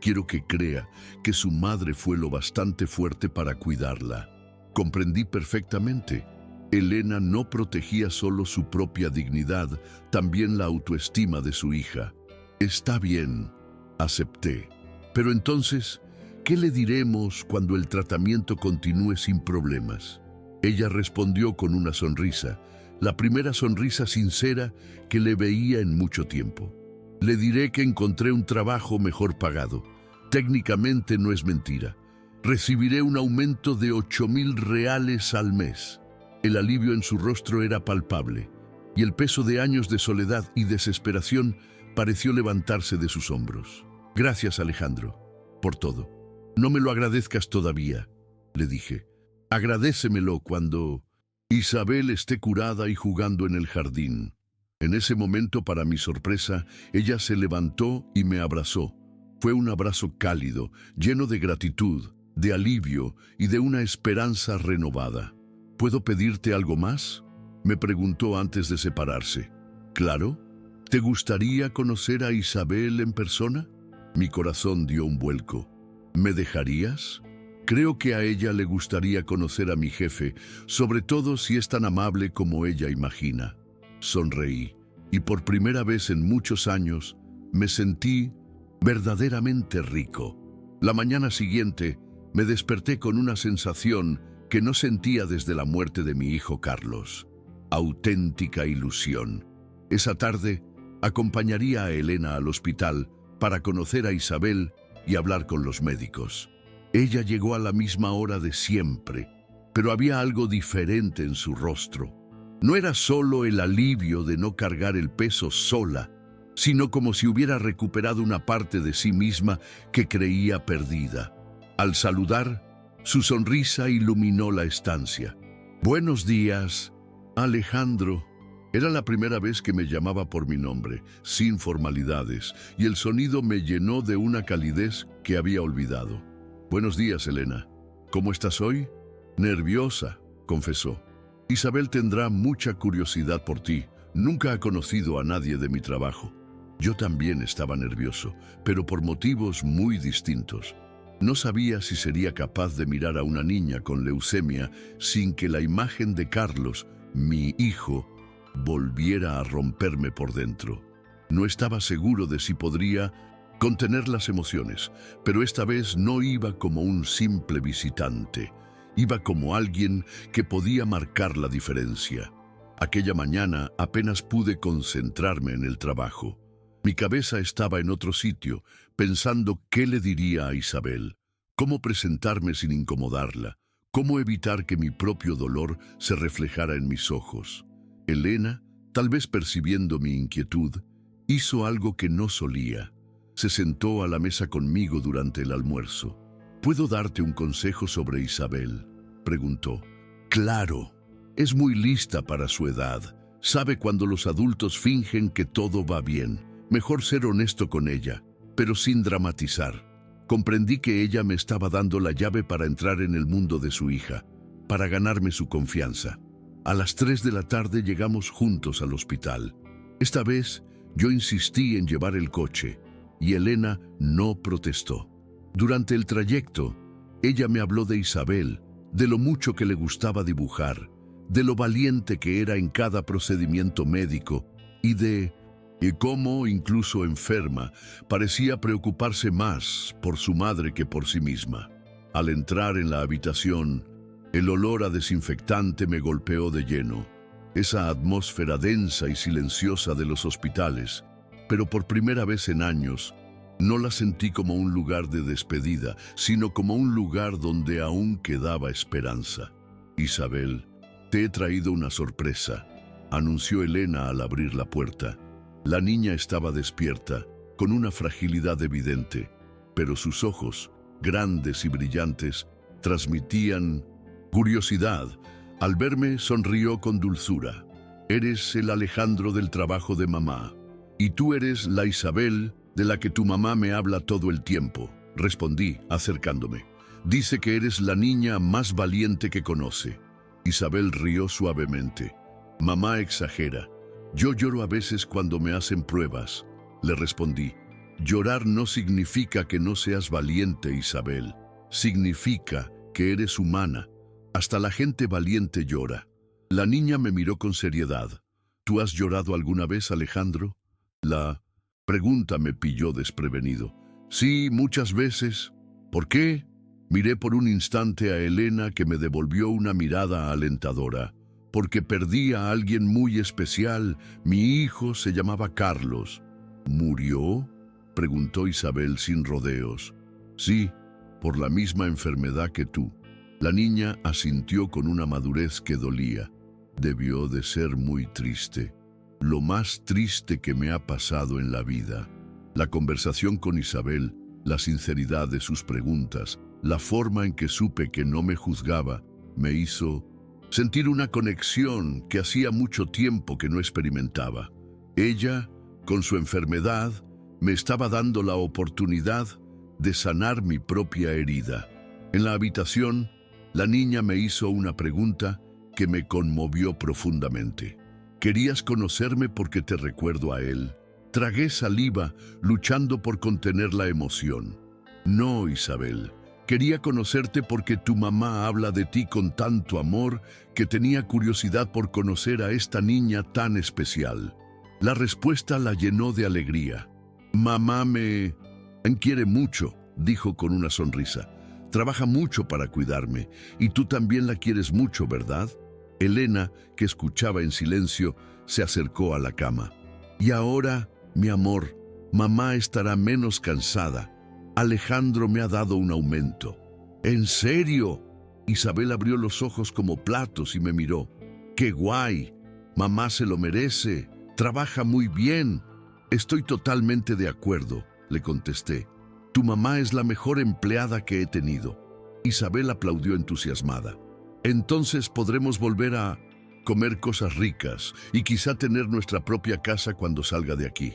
[SPEAKER 1] Quiero que crea que su madre fue lo bastante fuerte para cuidarla. Comprendí perfectamente. Elena no protegía solo su propia dignidad, también la autoestima de su hija. Está bien, acepté. Pero entonces, ¿qué le diremos cuando el tratamiento continúe sin problemas? Ella respondió con una sonrisa, la primera sonrisa sincera que le veía en mucho tiempo. Le diré que encontré un trabajo mejor pagado. Técnicamente no es mentira. Recibiré un aumento de 8,000 reales al mes. El alivio en su rostro era palpable, y el peso de años de soledad y desesperación pareció levantarse de sus hombros. Gracias, Alejandro, por todo. No me lo agradezcas todavía, le dije. Agradécemelo cuando Isabel esté curada y jugando en el jardín. En ese momento, para mi sorpresa, ella se levantó y me abrazó. Fue un abrazo cálido, lleno de gratitud, de alivio y de una esperanza renovada. ¿Puedo pedirte algo más?, me preguntó antes de separarse. Claro. ¿Te gustaría conocer a Isabel en persona? Mi corazón dio un vuelco. ¿Me dejarías? Creo que a ella le gustaría conocer a mi jefe, sobre todo si es tan amable como ella imagina. Sonreí, y por primera vez en muchos años me sentí verdaderamente rico. La mañana siguiente Me desperté con una sensación que no sentía desde la muerte de mi hijo Carlos. Auténtica ilusión. Esa tarde acompañaría a Elena al hospital para conocer a Isabel y hablar con los médicos. Ella llegó a la misma hora de siempre, pero había algo diferente en su rostro. No era solo el alivio de no cargar el peso sola, sino como si hubiera recuperado una parte de sí misma que creía perdida. Al saludar, su sonrisa iluminó la estancia. «Buenos días, Alejandro». Era la primera vez que me llamaba por mi nombre, sin formalidades, y el sonido me llenó de una calidez que había olvidado. «Buenos días, Elena. ¿Cómo estás hoy?» «Nerviosa», confesó. «Isabel tendrá mucha curiosidad por ti. Nunca ha conocido a nadie de mi trabajo». Yo también estaba nervioso, pero por motivos muy distintos. No sabía si sería capaz de mirar a una niña con leucemia sin que la imagen de Carlos, mi hijo, volviera a romperme por dentro. No estaba seguro de si podría contener las emociones, pero esta vez no iba como un simple visitante. Iba como alguien que podía marcar la diferencia. Aquella mañana apenas pude concentrarme en el trabajo. Mi cabeza estaba en otro sitio, pensando qué le diría a Isabel, cómo presentarme sin incomodarla, cómo evitar que mi propio dolor se reflejara en mis ojos. Elena, tal vez percibiendo mi inquietud, hizo algo que no solía. Se sentó a la mesa conmigo durante el almuerzo. «¿Puedo darte un consejo sobre Isabel?», preguntó. «Claro, es muy lista para su edad. Sabe cuando los adultos fingen que todo va bien. Mejor ser honesto con ella, pero sin dramatizar». Comprendí que ella me estaba dando la llave para entrar en el mundo de su hija, para ganarme su confianza. A las 3 de la tarde llegamos juntos al hospital. Esta vez yo insistí en llevar el coche y Elena no protestó. Durante el trayecto, ella me habló de Isabel, de lo mucho que le gustaba dibujar, de lo valiente que era en cada procedimiento médico y cómo, incluso enferma, parecía preocuparse más por su madre que por sí misma. Al entrar en la habitación, el olor a desinfectante me golpeó de lleno. Esa atmósfera densa y silenciosa de los hospitales, pero por primera vez en años, no la sentí como un lugar de despedida, sino como un lugar donde aún quedaba esperanza. «Isabel, te he traído una sorpresa», anunció Elena al abrir la puerta. La niña estaba despierta, con una fragilidad evidente, pero sus ojos, grandes y brillantes, transmitían curiosidad. Al verme, sonrió con dulzura. «Eres el Alejandro del trabajo de mamá, y tú eres la Isabel de la que tu mamá me habla todo el tiempo», respondí, acercándome. «Dice que eres la niña más valiente que conoce». Isabel rió suavemente. «Mamá exagera. Yo lloro a veces cuando me hacen pruebas», le respondí. «Llorar no significa que no seas valiente, Isabel. Significa que eres humana. Hasta la gente valiente llora». La niña me miró con seriedad. «¿Tú has llorado alguna vez, Alejandro?». La pregunta me pilló desprevenido. «Sí, muchas veces». «¿Por qué?». Miré por un instante a Elena, que me devolvió una mirada alentadora. «Porque perdí a alguien muy especial. Mi hijo se llamaba Carlos». «¿Murió?», preguntó Isabel sin rodeos. «Sí, por la misma enfermedad que tú». La niña asintió con una madurez que dolía. «Debió de ser muy triste. Lo más triste que me ha pasado en la vida». La conversación con Isabel, la sinceridad de sus preguntas, la forma en que supe que no me juzgaba, me hizo sentir una conexión que hacía mucho tiempo que no experimentaba. Ella, con su enfermedad, me estaba dando la oportunidad de sanar mi propia herida. En la habitación, la niña me hizo una pregunta que me conmovió profundamente. «¿Querías conocerme porque te recuerdo a él?». Tragué saliva, luchando por contener la emoción. «No, Isabel. Quería conocerte porque tu mamá habla de ti con tanto amor que tenía curiosidad por conocer a esta niña tan especial». La respuesta la llenó de alegría. «Mamá me quiere mucho», dijo con una sonrisa. Trabaja mucho para cuidarme, y tú también la quieres mucho, ¿verdad? Elena, que escuchaba en silencio, se acercó a la cama. Y ahora, mi amor, mamá estará menos cansada. Alejandro me ha dado un aumento. ¿En serio? Isabel abrió los ojos como platos y me miró. ¡Qué guay! Mamá se lo merece. Trabaja muy bien. Estoy totalmente de acuerdo, le contesté. Tu mamá es la mejor empleada que he tenido. Isabel aplaudió entusiasmada. Entonces podremos volver a comer cosas ricas y quizá tener nuestra propia casa cuando salga de aquí.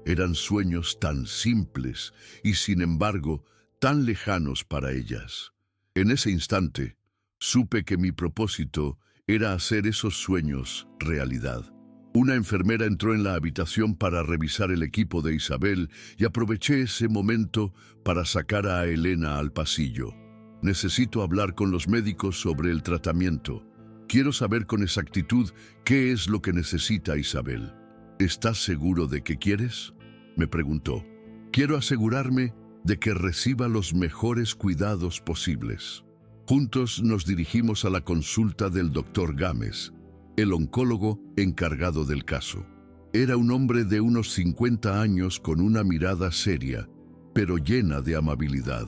[SPEAKER 1] Eran sueños tan simples y, sin embargo, tan lejanos para ellas. En ese instante, supe que mi propósito era hacer esos sueños realidad. Una enfermera entró en la habitación para revisar el equipo de Isabel y aproveché ese momento para sacar a Elena al pasillo. Necesito hablar con los médicos sobre el tratamiento. Quiero saber con exactitud qué es lo que necesita Isabel. ¿Estás seguro de que quieres?, me preguntó. Quiero asegurarme de que reciba los mejores cuidados posibles. Juntos nos dirigimos a la consulta del doctor Gámez, el oncólogo encargado del caso. Era un hombre de unos 50 años con una mirada seria, pero llena de amabilidad.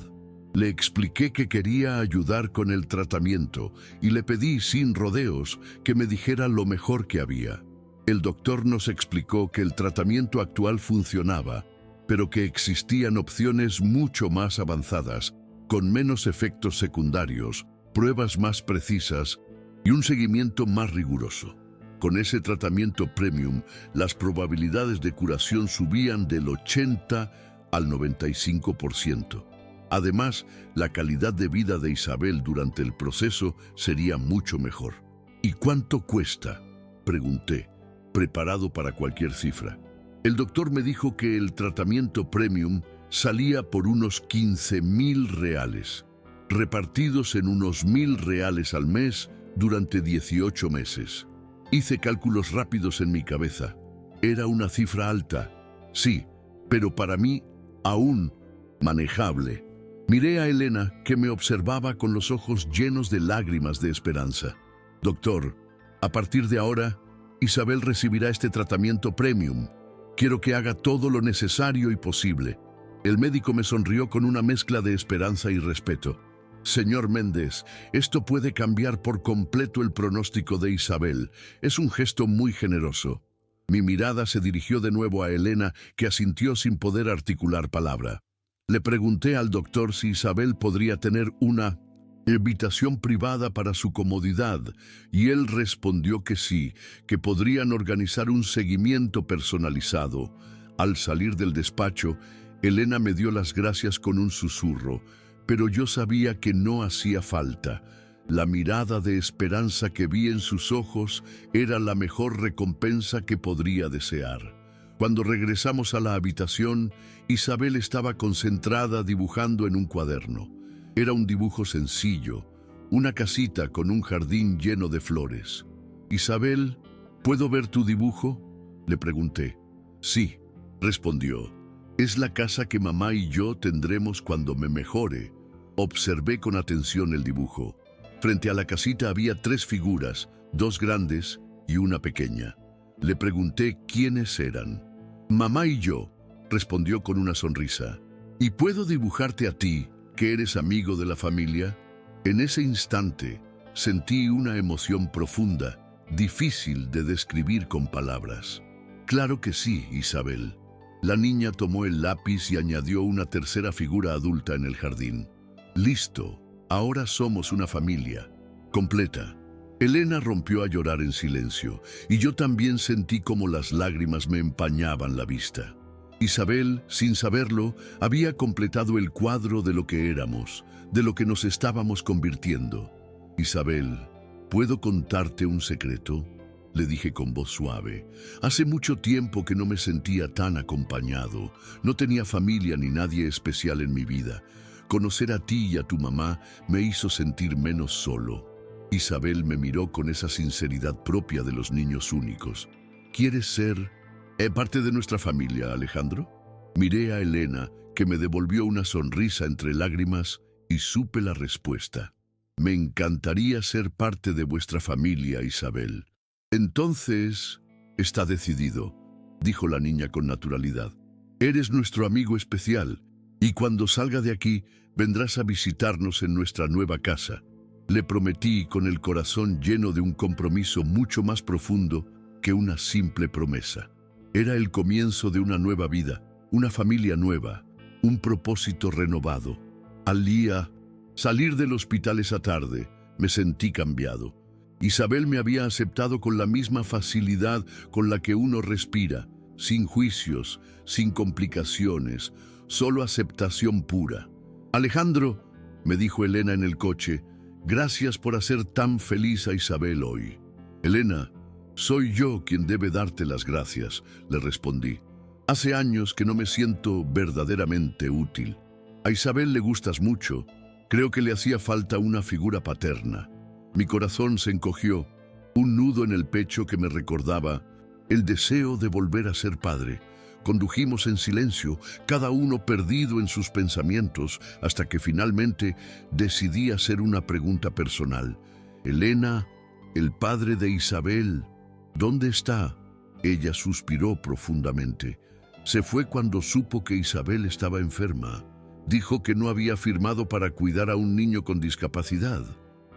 [SPEAKER 1] Le expliqué que quería ayudar con el tratamiento y le pedí sin rodeos que me dijera lo mejor que había. El doctor nos explicó que el tratamiento actual funcionaba, pero que existían opciones mucho más avanzadas, con menos efectos secundarios, pruebas más precisas y un seguimiento más riguroso. Con ese tratamiento premium, las probabilidades de curación subían del 80 al 95%. Además, la calidad de vida de Isabel durante el proceso sería mucho mejor. ¿Y cuánto cuesta?, pregunté, preparado para cualquier cifra. El doctor me dijo que el tratamiento premium salía por unos 15.000 reales, repartidos en unos 1.000 reales al mes durante 18 meses. Hice cálculos rápidos en mi cabeza. Era una cifra alta, sí, pero para mí aún manejable. Miré a Elena, que me observaba con los ojos llenos de lágrimas de esperanza. Doctor, a partir de ahora, Isabel recibirá este tratamiento premium. Quiero que haga todo lo necesario y posible. El médico me sonrió con una mezcla de esperanza y respeto. Señor Méndez, esto puede cambiar por completo el pronóstico de Isabel. Es un gesto muy generoso. Mi mirada se dirigió de nuevo a Elena, que asintió sin poder articular palabra. Le pregunté al doctor si Isabel podría tener una habitación privada para su comodidad, y él respondió que sí, que podrían organizar un seguimiento personalizado. Al salir del despacho, Elena me dio las gracias con un susurro, pero yo sabía que no hacía falta. La mirada de esperanza que vi en sus ojos era la mejor recompensa que podría desear. Cuando regresamos a la habitación, Isabel estaba concentrada dibujando en un cuaderno. Era un dibujo sencillo, una casita con un jardín lleno de flores. Isabel, ¿puedo ver tu dibujo?, le pregunté. Sí, respondió. Es la casa que mamá y yo tendremos cuando me mejore. Observé con atención el dibujo. Frente a la casita había 3 figuras, 2 grandes y una pequeña. Le pregunté quiénes eran. Mamá y yo, respondió con una sonrisa. ¿Y puedo dibujarte a ti, que eres amigo de la familia? En ese instante, sentí una emoción profunda, difícil de describir con palabras. Claro que sí, Isabel. La niña tomó el lápiz y añadió una tercera figura adulta en el jardín. Listo, ahora somos una familia completa. Elena rompió a llorar en silencio, y yo también sentí como las lágrimas me empañaban la vista. Isabel, sin saberlo, había completado el cuadro de lo que éramos, de lo que nos estábamos convirtiendo. Isabel, ¿puedo contarte un secreto?, le dije con voz suave. Hace mucho tiempo que no me sentía tan acompañado. No tenía familia ni nadie especial en mi vida. Conocer a ti y a tu mamá me hizo sentir menos solo. Isabel me miró con esa sinceridad propia de los niños únicos. ¿Quieres ser parte de nuestra familia, Alejandro? Miré a Elena, que me devolvió una sonrisa entre lágrimas, y supe la respuesta. Me encantaría ser parte de vuestra familia, Isabel. Entonces, está decidido, dijo la niña con naturalidad. Eres nuestro amigo especial, y cuando salga de aquí, vendrás a visitarnos en nuestra nueva casa. Le prometí con el corazón lleno de un compromiso mucho más profundo que una simple promesa. Era el comienzo de una nueva vida, una familia nueva, un propósito renovado. Al día, salir del hospital esa tarde, me sentí cambiado. Isabel me había aceptado con la misma facilidad con la que uno respira, sin juicios, sin complicaciones, solo aceptación pura. Alejandro, me dijo Elena en el coche, gracias por hacer tan feliz a Isabel hoy. Elena, soy yo quien debe darte las gracias, le respondí. Hace años que no me siento verdaderamente útil. A Isabel le gustas mucho. Creo que le hacía falta una figura paterna. Mi corazón se encogió, un nudo en el pecho que me recordaba el deseo de volver a ser padre. Condujimos en silencio, cada uno perdido en sus pensamientos, hasta que finalmente decidí hacer una pregunta personal. Elena, el padre de Isabel, ¿dónde está? Ella suspiró profundamente. Se fue cuando supo que Isabel estaba enferma. Dijo que no había firmado para cuidar a un niño con discapacidad.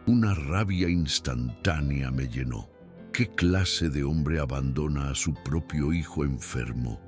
[SPEAKER 1] Una rabia instantánea me llenó. ¿Qué clase de hombre abandona a su propio hijo enfermo?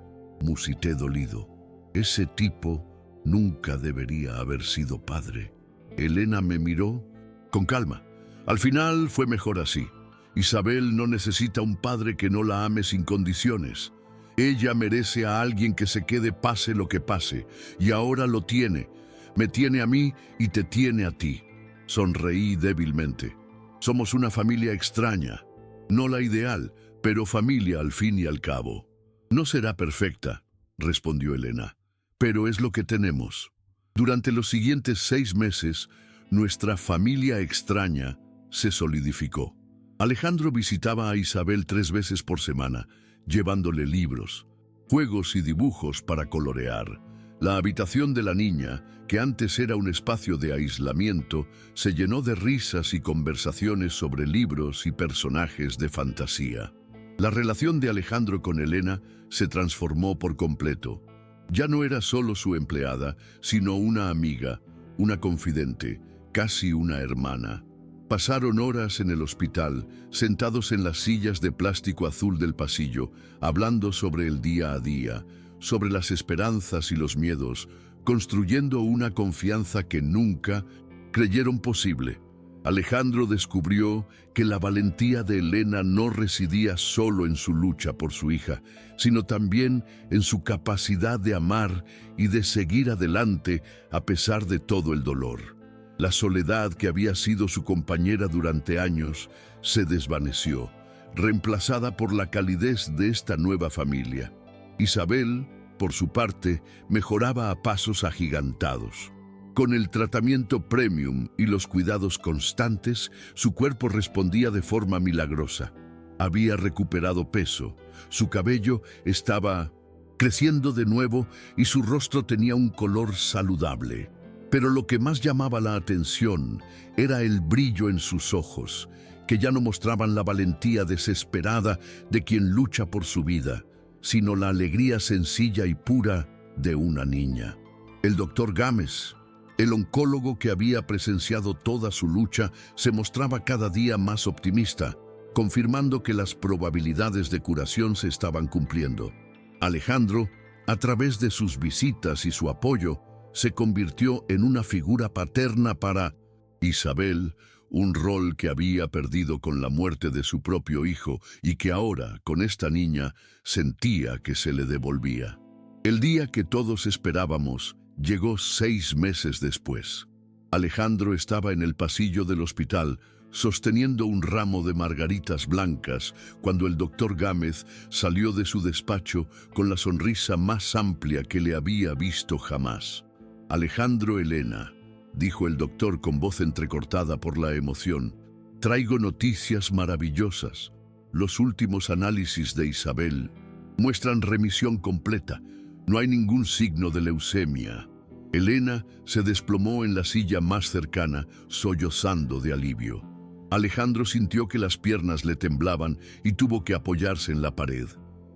[SPEAKER 1] Musité dolido. Ese tipo nunca debería haber sido padre. Elena me miró con calma. Al final fue mejor así. Isabel no necesita un padre que no la ame sin condiciones. Ella merece a alguien que se quede pase lo que pase, y ahora lo tiene. Me tiene a mí y te tiene a ti. Sonreí débilmente. Somos una familia extraña, no la ideal, pero familia al fin y al cabo. No será perfecta, respondió Elena, pero es lo que tenemos. Durante los siguientes 6 meses, nuestra familia extraña se solidificó. Alejandro visitaba a Isabel 3 veces por semana, llevándole libros, juegos y dibujos para colorear. La habitación de la niña, que antes era un espacio de aislamiento, se llenó de risas y conversaciones sobre libros y personajes de fantasía. La relación de Alejandro con Elena se transformó por completo. Ya no era solo su empleada, sino una amiga, una confidente, casi una hermana. Pasaron horas en el hospital, sentados en las sillas de plástico azul del pasillo, hablando sobre el día a día, sobre las esperanzas y los miedos, construyendo una confianza que nunca creyeron posible. Alejandro descubrió que la valentía de Elena no residía solo en su lucha por su hija, sino también en su capacidad de amar y de seguir adelante a pesar de todo el dolor. La soledad que había sido su compañera durante años se desvaneció, reemplazada por la calidez de esta nueva familia. Isabel, por su parte, mejoraba a pasos agigantados. Con el tratamiento premium y los cuidados constantes, su cuerpo respondía de forma milagrosa. Había recuperado peso, su cabello estaba creciendo de nuevo y su rostro tenía un color saludable. Pero lo que más llamaba la atención era el brillo en sus ojos, que ya no mostraban la valentía desesperada de quien lucha por su vida, sino la alegría sencilla y pura de una niña. El doctor Gámez, el oncólogo que había presenciado toda su lucha, se mostraba cada día más optimista, confirmando que las probabilidades de curación se estaban cumpliendo. Alejandro, a través de sus visitas y su apoyo, se convirtió en una figura paterna para Isabel, un rol que había perdido con la muerte de su propio hijo y que ahora, con esta niña, sentía que se le devolvía. El día que todos esperábamos llegó 6 meses después. Alejandro estaba en el pasillo del hospital, sosteniendo un ramo de margaritas blancas, cuando el doctor Gámez salió de su despacho con la sonrisa más amplia que le había visto jamás. Alejandro, Elena, dijo el doctor con voz entrecortada por la emoción, traigo noticias maravillosas. Los últimos análisis de Isabel muestran remisión completa. No hay ningún signo de leucemia. Elena se desplomó en la silla más cercana, sollozando de alivio. Alejandro sintió que las piernas le temblaban y tuvo que apoyarse en la pared.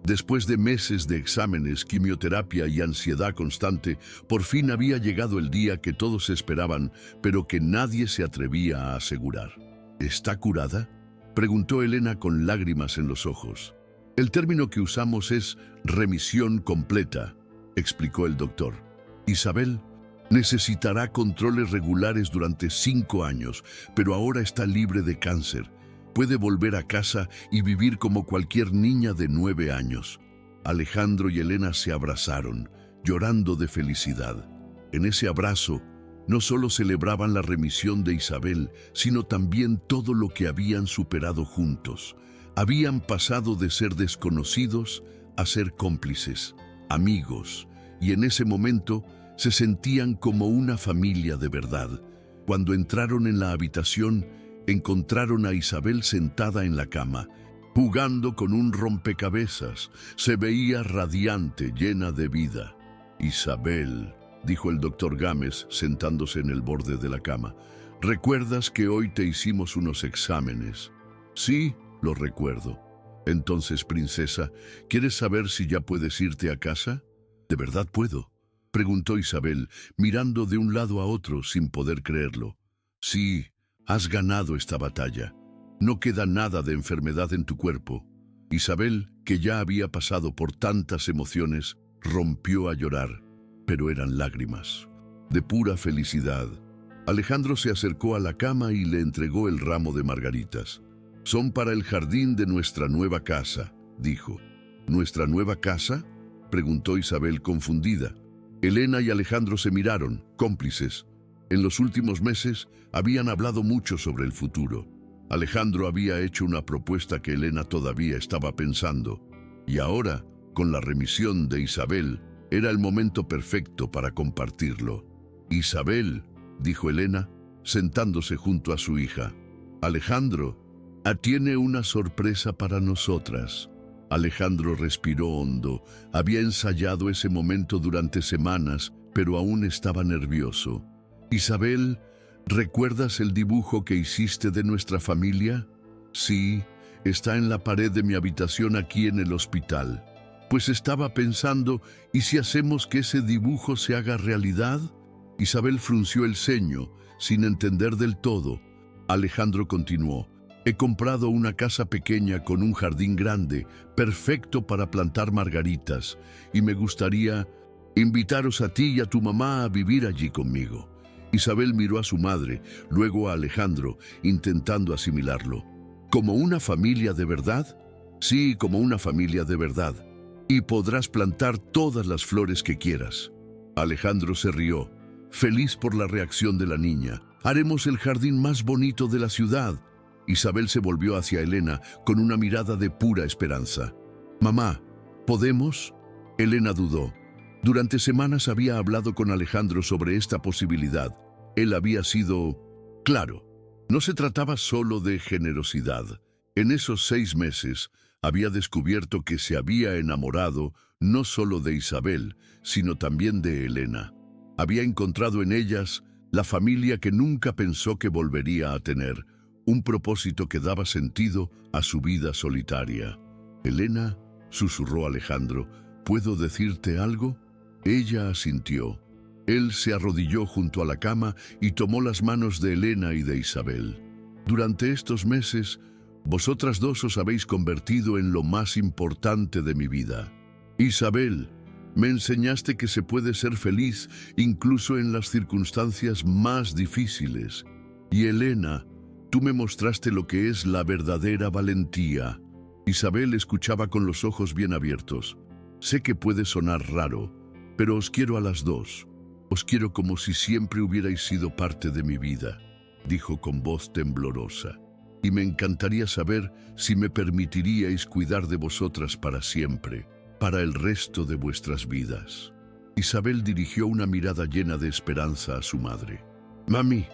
[SPEAKER 1] Después de meses de exámenes, quimioterapia y ansiedad constante, por fin había llegado el día que todos esperaban, pero que nadie se atrevía a asegurar. ¿Está curada?, preguntó Elena con lágrimas en los ojos. El término que usamos es remisión completa, explicó el doctor. Isabel necesitará controles regulares durante 5 años, pero ahora está libre de cáncer. Puede volver a casa y vivir como cualquier niña de 9 años. Alejandro y Elena se abrazaron, llorando de felicidad. En ese abrazo, no solo celebraban la remisión de Isabel, sino también todo lo que habían superado juntos. Habían pasado de ser desconocidos a ser cómplices, amigos, y en ese momento se sentían como una familia de verdad. Cuando entraron en la habitación, encontraron a Isabel sentada en la cama, jugando con un rompecabezas. Se veía radiante, llena de vida. Isabel, dijo el doctor Gámez, sentándose en el borde de la cama, ¿recuerdas que hoy te hicimos unos exámenes? Sí, lo recuerdo. Entonces, princesa, ¿quieres saber si ya puedes irte a casa? ¿De verdad puedo?, preguntó Isabel, mirando de un lado a otro sin poder creerlo. Sí, has ganado esta batalla. No queda nada de enfermedad en tu cuerpo. Isabel, que ya había pasado por tantas emociones, rompió a llorar, pero eran lágrimas de pura felicidad. Alejandro se acercó a la cama y le entregó el ramo de margaritas. Son para el jardín de nuestra nueva casa, dijo. ¿Nuestra nueva casa?, preguntó Isabel confundida. Elena y Alejandro se miraron, cómplices. En los últimos meses habían hablado mucho sobre el futuro. Alejandro había hecho una propuesta que Elena todavía estaba pensando. Y ahora, con la remisión de Isabel, era el momento perfecto para compartirlo. Isabel, dijo Elena, sentándose junto a su hija. Alejandro, tiene una sorpresa para nosotras. Alejandro respiró hondo. Había ensayado ese momento durante semanas, pero aún estaba nervioso. Isabel, ¿recuerdas el dibujo que hiciste de nuestra familia? Sí, está en la pared de mi habitación aquí en el hospital. Pues estaba pensando, ¿y si hacemos que ese dibujo se haga realidad? Isabel frunció el ceño, sin entender del todo. Alejandro continuó. He comprado una casa pequeña con un jardín grande, perfecto para plantar margaritas, y me gustaría invitaros a ti y a tu mamá a vivir allí conmigo. Isabel miró a su madre, luego a Alejandro, intentando asimilarlo. ¿Como una familia de verdad? Sí, como una familia de verdad. Y podrás plantar todas las flores que quieras. Alejandro se rió, feliz por la reacción de la niña. Haremos el jardín más bonito de la ciudad. Isabel se volvió hacia Elena con una mirada de pura esperanza. «Mamá, ¿podemos?». Elena dudó. Durante semanas había hablado con Alejandro sobre esta posibilidad. Él había sido claro. No se trataba solo de generosidad. En esos 6 meses había descubierto que se había enamorado no solo de Isabel, sino también de Elena. Había encontrado en ellas la familia que nunca pensó que volvería a tener, un propósito que daba sentido a su vida solitaria. «Elena», susurró Alejandro, «¿puedo decirte algo?». Ella asintió. Él se arrodilló junto a la cama y tomó las manos de Elena y de Isabel. «Durante estos meses, vosotras dos os habéis convertido en lo más importante de mi vida. Isabel, me enseñaste que se puede ser feliz incluso en las circunstancias más difíciles. Y Elena, tú me mostraste lo que es la verdadera valentía». Isabel escuchaba con los ojos bien abiertos. «Sé que puede sonar raro, pero os quiero a las dos. Os quiero como si siempre hubierais sido parte de mi vida», dijo con voz temblorosa. «Y me encantaría saber si me permitiríais cuidar de vosotras para siempre, para el resto de vuestras vidas». Isabel dirigió una mirada llena de esperanza a su madre. «Mami,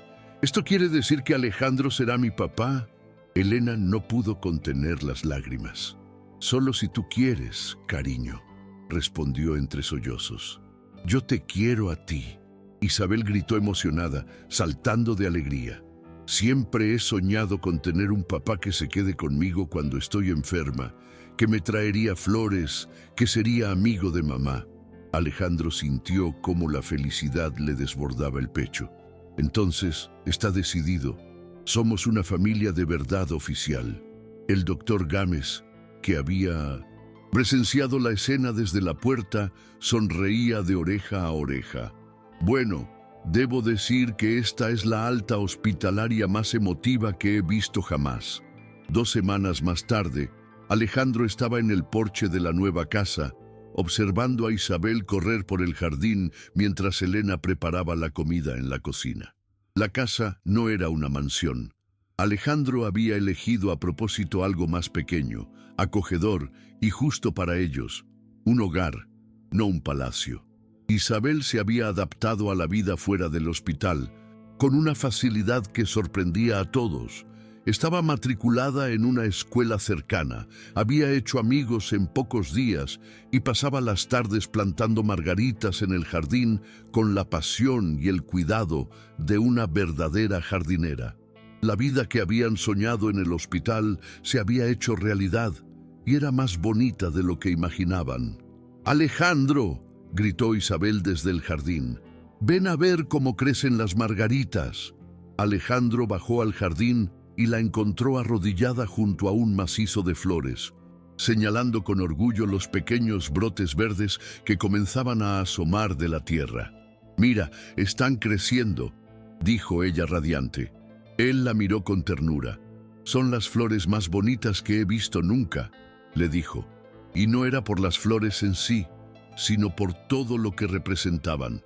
[SPEAKER 1] ¿esto quiere decir que Alejandro será mi papá?». Elena no pudo contener las lágrimas. «Solo si tú quieres, cariño», respondió entre sollozos. «Yo te quiero a ti, Isabel gritó emocionada, saltando de alegría. Siempre he soñado con tener un papá que se quede conmigo cuando estoy enferma, que me traería flores, que sería amigo de mamá. Alejandro sintió cómo la felicidad le desbordaba el pecho. Entonces, está decidido. Somos una familia de verdad oficial. El doctor Gámez, que había presenciado la escena desde la puerta, sonreía de oreja a oreja. Bueno, debo decir que esta es la alta hospitalaria más emotiva que he visto jamás. 2 semanas más tarde, Alejandro estaba en el porche de la nueva casa, observando a Isabel correr por el jardín mientras Elena preparaba la comida en la cocina. La casa no era una mansión. Alejandro había elegido a propósito algo más pequeño, acogedor y justo para ellos, un hogar, no un palacio. Isabel se había adaptado a la vida fuera del hospital, con una facilidad que sorprendía a todos. Estaba matriculada en una escuela cercana, había hecho amigos en pocos días y pasaba las tardes plantando margaritas en el jardín con la pasión y el cuidado de una verdadera jardinera. La vida que habían soñado en el hospital se había hecho realidad y era más bonita de lo que imaginaban. ¡Alejandro!, gritó Isabel desde el jardín. «Ven a ver cómo crecen las margaritas». Alejandro bajó al jardín y la encontró arrodillada junto a un macizo de flores, señalando con orgullo los pequeños brotes verdes que comenzaban a asomar de la tierra. «Mira, están creciendo», dijo ella radiante. Él la miró con ternura. «Son las flores más bonitas que he visto nunca», le dijo. Y no era por las flores en sí, sino por todo lo que representaban.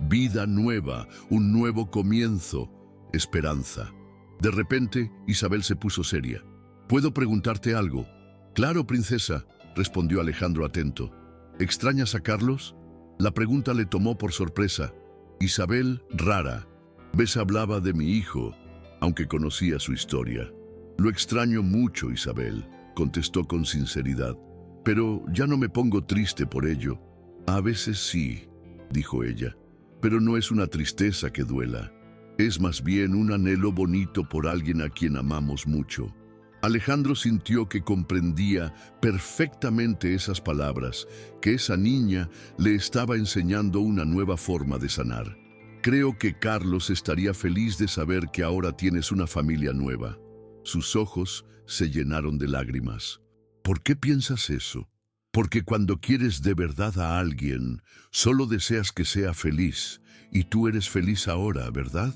[SPEAKER 1] Vida nueva, un nuevo comienzo, esperanza. De repente, Isabel se puso seria. «¿Puedo preguntarte algo?» «Claro, princesa», respondió Alejandro atento. «¿Extrañas a Carlos?» La pregunta le tomó por sorpresa. Isabel, rara. «Ves, hablaba de mi hijo», aunque conocía su historia. «Lo extraño mucho, Isabel», contestó con sinceridad. «Pero ya no me pongo triste por ello». «A veces sí», dijo ella, «pero no es una tristeza que duela. Es más bien un anhelo bonito por alguien a quien amamos mucho». Alejandro sintió que comprendía perfectamente esas palabras, que esa niña le estaba enseñando una nueva forma de sanar. «Creo que Carlos estaría feliz de saber que ahora tienes una familia nueva». Sus ojos se llenaron de lágrimas. «¿Por qué piensas eso?» «Porque cuando quieres de verdad a alguien, solo deseas que sea feliz, y tú eres feliz ahora, ¿verdad?»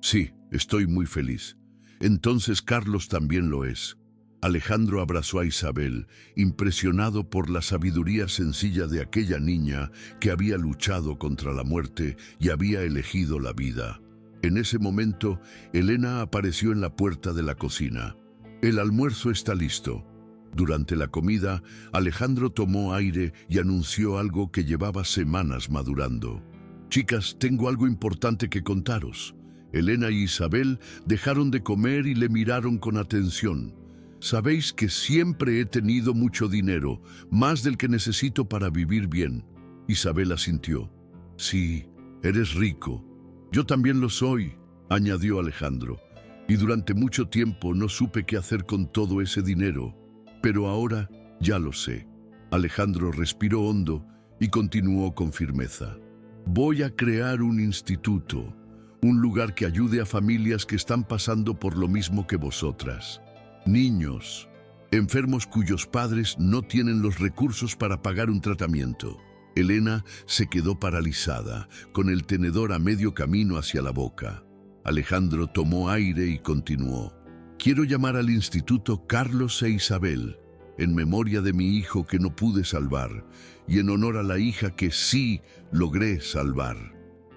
[SPEAKER 1] «Sí, estoy muy feliz». «Entonces Carlos también lo es». Alejandro abrazó a Isabel, impresionado por la sabiduría sencilla de aquella niña que había luchado contra la muerte y había elegido la vida. En ese momento, Elena apareció en la puerta de la cocina. «El almuerzo está listo». Durante la comida, Alejandro tomó aire y anunció algo que llevaba semanas madurando. «Chicas, tengo algo importante que contaros». Elena y Isabel dejaron de comer y le miraron con atención. «Sabéis que siempre he tenido mucho dinero, más del que necesito para vivir bien». Isabel asintió. «Sí, eres rico. Yo también lo soy», añadió Alejandro. «Y durante mucho tiempo no supe qué hacer con todo ese dinero. Pero ahora ya lo sé». Alejandro respiró hondo y continuó con firmeza. «Voy a crear un instituto, un lugar que ayude a familias que están pasando por lo mismo que vosotras. Niños, enfermos cuyos padres no tienen los recursos para pagar un tratamiento». Elena se quedó paralizada, con el tenedor a medio camino hacia la boca. Alejandro tomó aire y continuó. «Quiero llamar al instituto Carlos e Isabel, en memoria de mi hijo que no pude salvar, y en honor a la hija que sí logré salvar».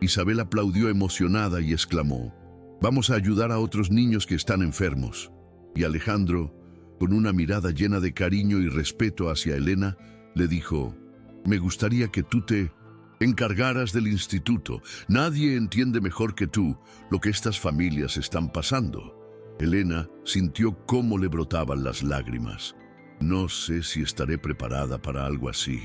[SPEAKER 1] Isabel aplaudió emocionada y exclamó: «Vamos a ayudar a otros niños que están enfermos». Y Alejandro, con una mirada llena de cariño y respeto hacia Elena, le dijo: «Me gustaría que tú te encargaras del instituto. Nadie entiende mejor que tú lo que estas familias están pasando». Elena sintió cómo le brotaban las lágrimas. «No sé si estaré preparada para algo así».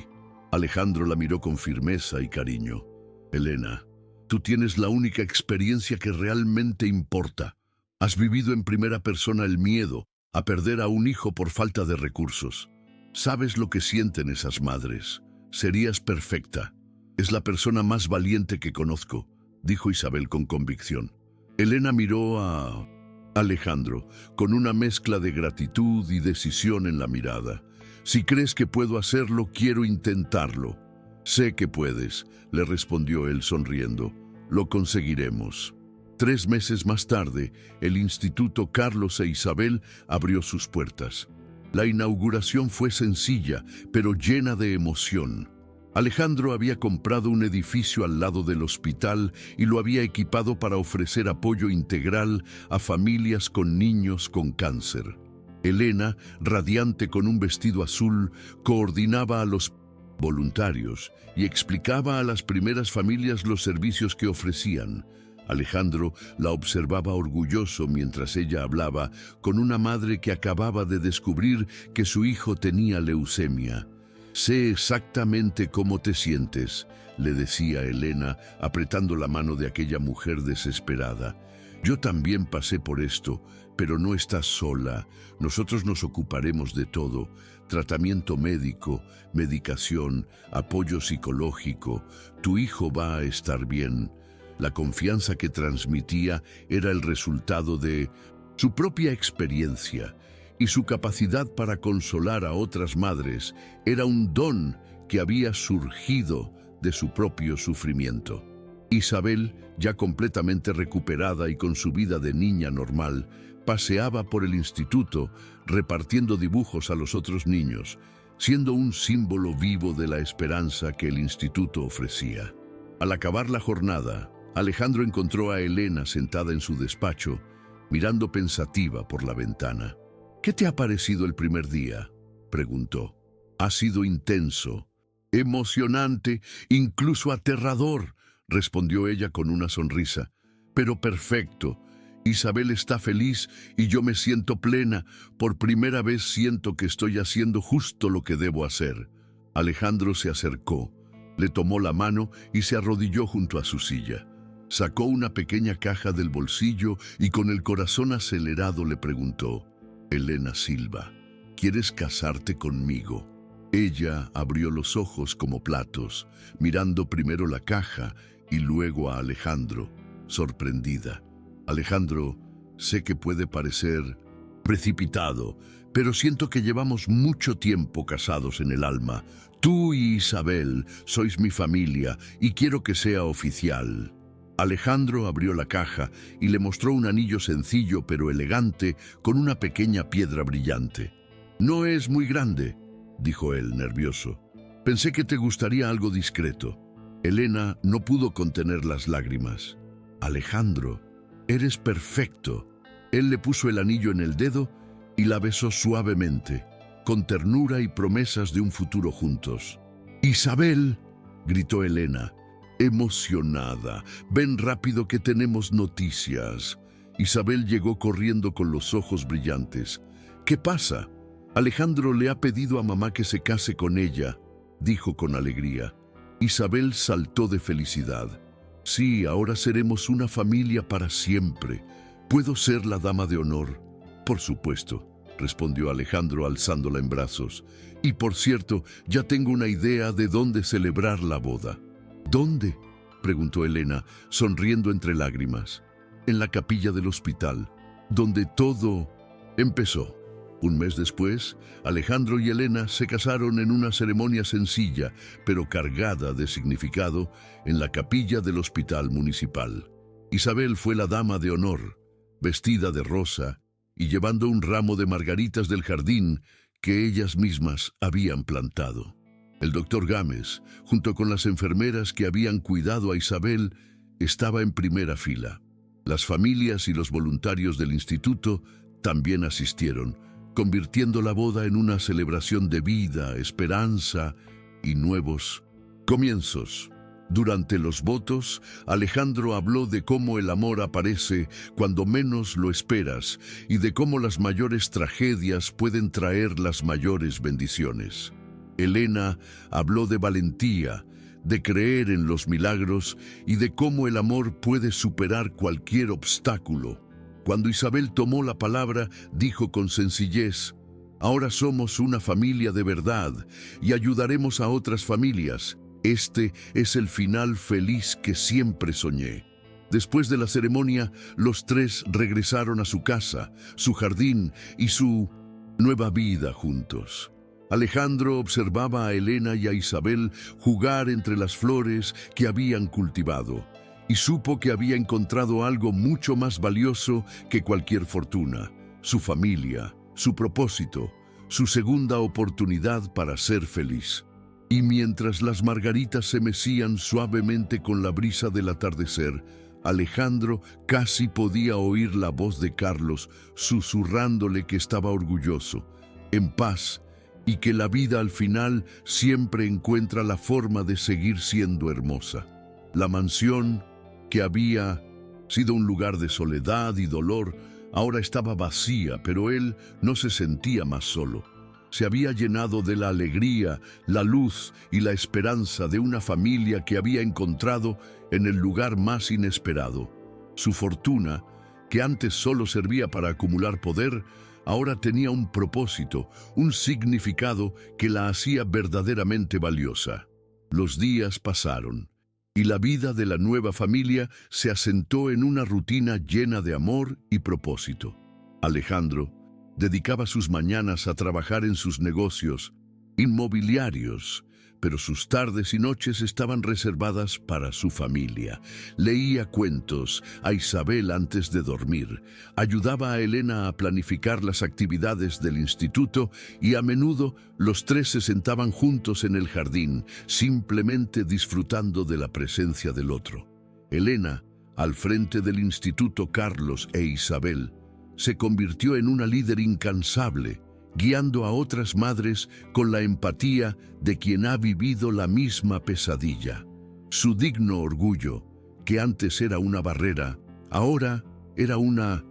[SPEAKER 1] Alejandro la miró con firmeza y cariño. «Elena, Tú tienes la única experiencia que realmente importa. Has vivido en primera persona el miedo a perder a un hijo por falta de recursos. Sabes lo que sienten esas madres. Serías perfecta. Es la persona más valiente que conozco, dijo Isabel con convicción. Elena miró a Alejandro con una mezcla de gratitud y decisión en la mirada. Si crees que puedo hacerlo, quiero intentarlo. Sé que puedes, le respondió él sonriendo. Lo conseguiremos. 3 meses más tarde, el Instituto Carlos e Isabel abrió sus puertas. La inauguración fue sencilla, pero llena de emoción. Alejandro había comprado un edificio al lado del hospital y lo había equipado para ofrecer apoyo integral a familias con niños con cáncer. Elena, radiante con un vestido azul, coordinaba a los voluntarios y explicaba a las primeras familias los servicios que ofrecían. Alejandro la observaba orgulloso mientras ella hablaba con una madre que acababa de descubrir que su hijo tenía leucemia. «Sé exactamente cómo te sientes», le decía Elena, apretando la mano de aquella mujer desesperada. «Yo también pasé por esto, pero no estás sola. Nosotros nos ocuparemos de todo. Tratamiento médico, medicación, apoyo psicológico. Tu hijo va a estar bien». La confianza que transmitía era el resultado de su propia experiencia, y su capacidad para consolar a otras madres era un don que había surgido de su propio sufrimiento. Isabel, ya completamente recuperada y con su vida de niña normal, paseaba por el instituto repartiendo dibujos a los otros niños, siendo un símbolo vivo de la esperanza que el instituto ofrecía. Al acabar la jornada, Alejandro encontró a Elena sentada en su despacho, mirando pensativa por la ventana. «¿Qué te ha parecido el primer día?», preguntó. «Ha sido intenso, emocionante, incluso aterrador», respondió ella con una sonrisa. «Pero perfecto. Isabel está feliz y yo me siento plena. Por primera vez siento que estoy haciendo justo lo que debo hacer». Alejandro se acercó, le tomó la mano y se arrodilló junto a su silla. Sacó una pequeña caja del bolsillo y con el corazón acelerado le preguntó: «Elena Silva, ¿quieres casarte conmigo?». Ella abrió los ojos como platos, mirando primero la caja y luego a Alejandro, sorprendida. «Alejandro, sé que puede parecer precipitado, pero siento que llevamos mucho tiempo casados en el alma. Tú y Isabel sois mi familia y quiero que sea oficial». Alejandro abrió la caja y le mostró un anillo sencillo pero elegante con una pequeña piedra brillante. «No es muy grande», dijo él, nervioso. «Pensé que te gustaría algo discreto». Elena no pudo contener las lágrimas. «Alejandro, eres perfecto». Él le puso el anillo en el dedo y la besó suavemente, con ternura y promesas de un futuro juntos. «Isabel», gritó Elena, emocionada, «ven rápido que tenemos noticias». Isabel llegó corriendo con los ojos brillantes. «¿Qué pasa?». «Alejandro le ha pedido a mamá que se case con ella», dijo con alegría. Isabel saltó de felicidad. «Sí, ahora seremos una familia para siempre. ¿Puedo ser la dama de honor?». «Por supuesto», respondió Alejandro alzándola en brazos. «Y por cierto, ya tengo una idea de dónde celebrar la boda». «¿Dónde?», preguntó Elena, sonriendo entre lágrimas. «En la capilla del hospital, donde todo empezó». 1 mes después, Alejandro y Elena se casaron en una ceremonia sencilla, pero cargada de significado, en la capilla del hospital municipal. Isabel fue la dama de honor, vestida de rosa y llevando un ramo de margaritas del jardín que ellas mismas habían plantado. El doctor Gámez, junto con las enfermeras que habían cuidado a Isabel, estaba en primera fila. Las familias y los voluntarios del instituto también asistieron, convirtiendo la boda en una celebración de vida, esperanza y nuevos comienzos. Durante los votos, Alejandro habló de cómo el amor aparece cuando menos lo esperas y de cómo las mayores tragedias pueden traer las mayores bendiciones. Elena habló de valentía, de creer en los milagros y de cómo el amor puede superar cualquier obstáculo. Cuando Isabel tomó la palabra, dijo con sencillez: «Ahora somos una familia de verdad y ayudaremos a otras familias. Este es el final feliz que siempre soñé». Después de la ceremonia, los tres regresaron a su casa, su jardín y su nueva vida juntos. Alejandro observaba a Elena y a Isabel jugar entre las flores que habían cultivado y supo que había encontrado algo mucho más valioso que cualquier fortuna: su familia, su propósito, su segunda oportunidad para ser feliz. Y mientras las margaritas se mecían suavemente con la brisa del atardecer, Alejandro casi podía oír la voz de Carlos susurrándole que estaba orgulloso, en paz, y que la vida al final siempre encuentra la forma de seguir siendo hermosa. La mansión, que había sido un lugar de soledad y dolor, ahora estaba vacía, pero él no se sentía más solo. Se había llenado de la alegría, la luz y la esperanza de una familia que había encontrado en el lugar más inesperado. Su fortuna, que antes solo servía para acumular poder, ahora tenía un propósito, un significado que la hacía verdaderamente valiosa. Los días pasaron y la vida de la nueva familia se asentó en una rutina llena de amor y propósito. Alejandro dedicaba sus mañanas a trabajar en sus negocios inmobiliarios, pero sus tardes y noches estaban reservadas para su familia. Leía cuentos a Isabel antes de dormir, ayudaba a Elena a planificar las actividades del instituto y a menudo los tres se sentaban juntos en el jardín, simplemente disfrutando de la presencia del otro. Elena, al frente del instituto, Carlos e Isabel, se convirtió en una líder incansable, guiando a otras madres con la empatía de quien ha vivido la misma pesadilla. Su digno orgullo, que antes era una barrera, ahora era una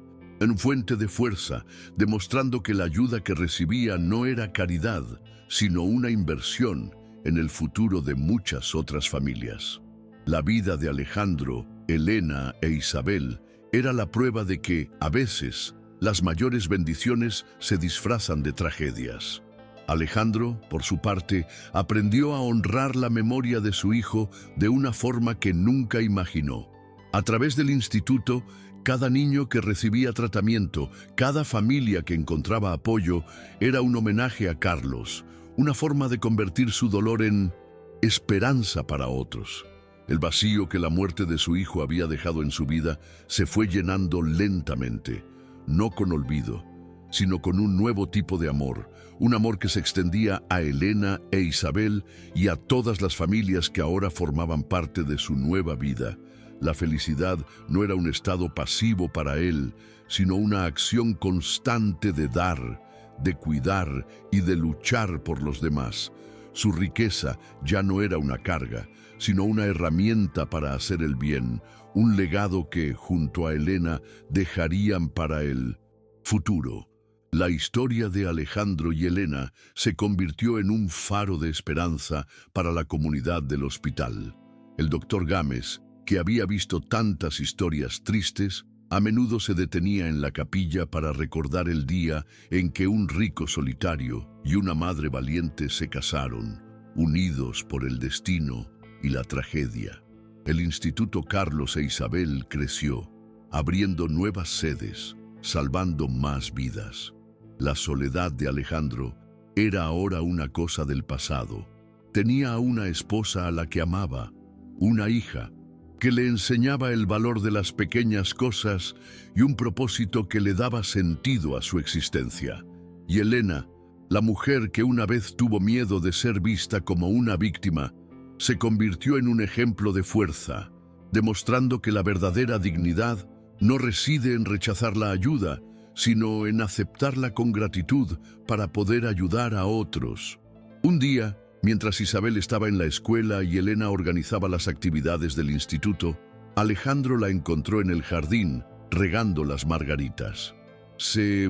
[SPEAKER 1] fuente de fuerza, demostrando que la ayuda que recibía no era caridad, sino una inversión en el futuro de muchas otras familias. La vida de Alejandro, Elena e Isabel era la prueba de que, a veces, las mayores bendiciones se disfrazan de tragedias. Alejandro, por su parte, aprendió a honrar la memoria de su hijo de una forma que nunca imaginó. A través del instituto, cada niño que recibía tratamiento, cada familia que encontraba apoyo, era un homenaje a Carlos, una forma de convertir su dolor en esperanza para otros. El vacío que la muerte de su hijo había dejado en su vida se fue llenando lentamente, no con olvido, sino con un nuevo tipo de amor, un amor que se extendía a Elena e Isabel y a todas las familias que ahora formaban parte de su nueva vida. La felicidad no era un estado pasivo para él, sino una acción constante de dar, de cuidar y de luchar por los demás. Su riqueza ya no era una carga, sino una herramienta para hacer el bien, un legado que, junto a Elena, dejarían para el futuro. La historia de Alejandro y Elena se convirtió en un faro de esperanza para la comunidad del hospital. El doctor Gámez, que había visto tantas historias tristes, a menudo se detenía en la capilla para recordar el día en que un rico solitario y una madre valiente se casaron, unidos por el destino y la tragedia. El Instituto Carlos e Isabel creció, abriendo nuevas sedes, salvando más vidas. La soledad de Alejandro era ahora una cosa del pasado. Tenía a una esposa a la que amaba, una hija que le enseñaba el valor de las pequeñas cosas y un propósito que le daba sentido a su existencia. Y Elena, la mujer que una vez tuvo miedo de ser vista como una víctima, se convirtió en un ejemplo de fuerza, demostrando que la verdadera dignidad no reside en rechazar la ayuda, sino en aceptarla con gratitud para poder ayudar a otros. Un día, mientras Isabel estaba en la escuela y Elena organizaba las actividades del instituto, Alejandro la encontró en el jardín, regando las margaritas. Se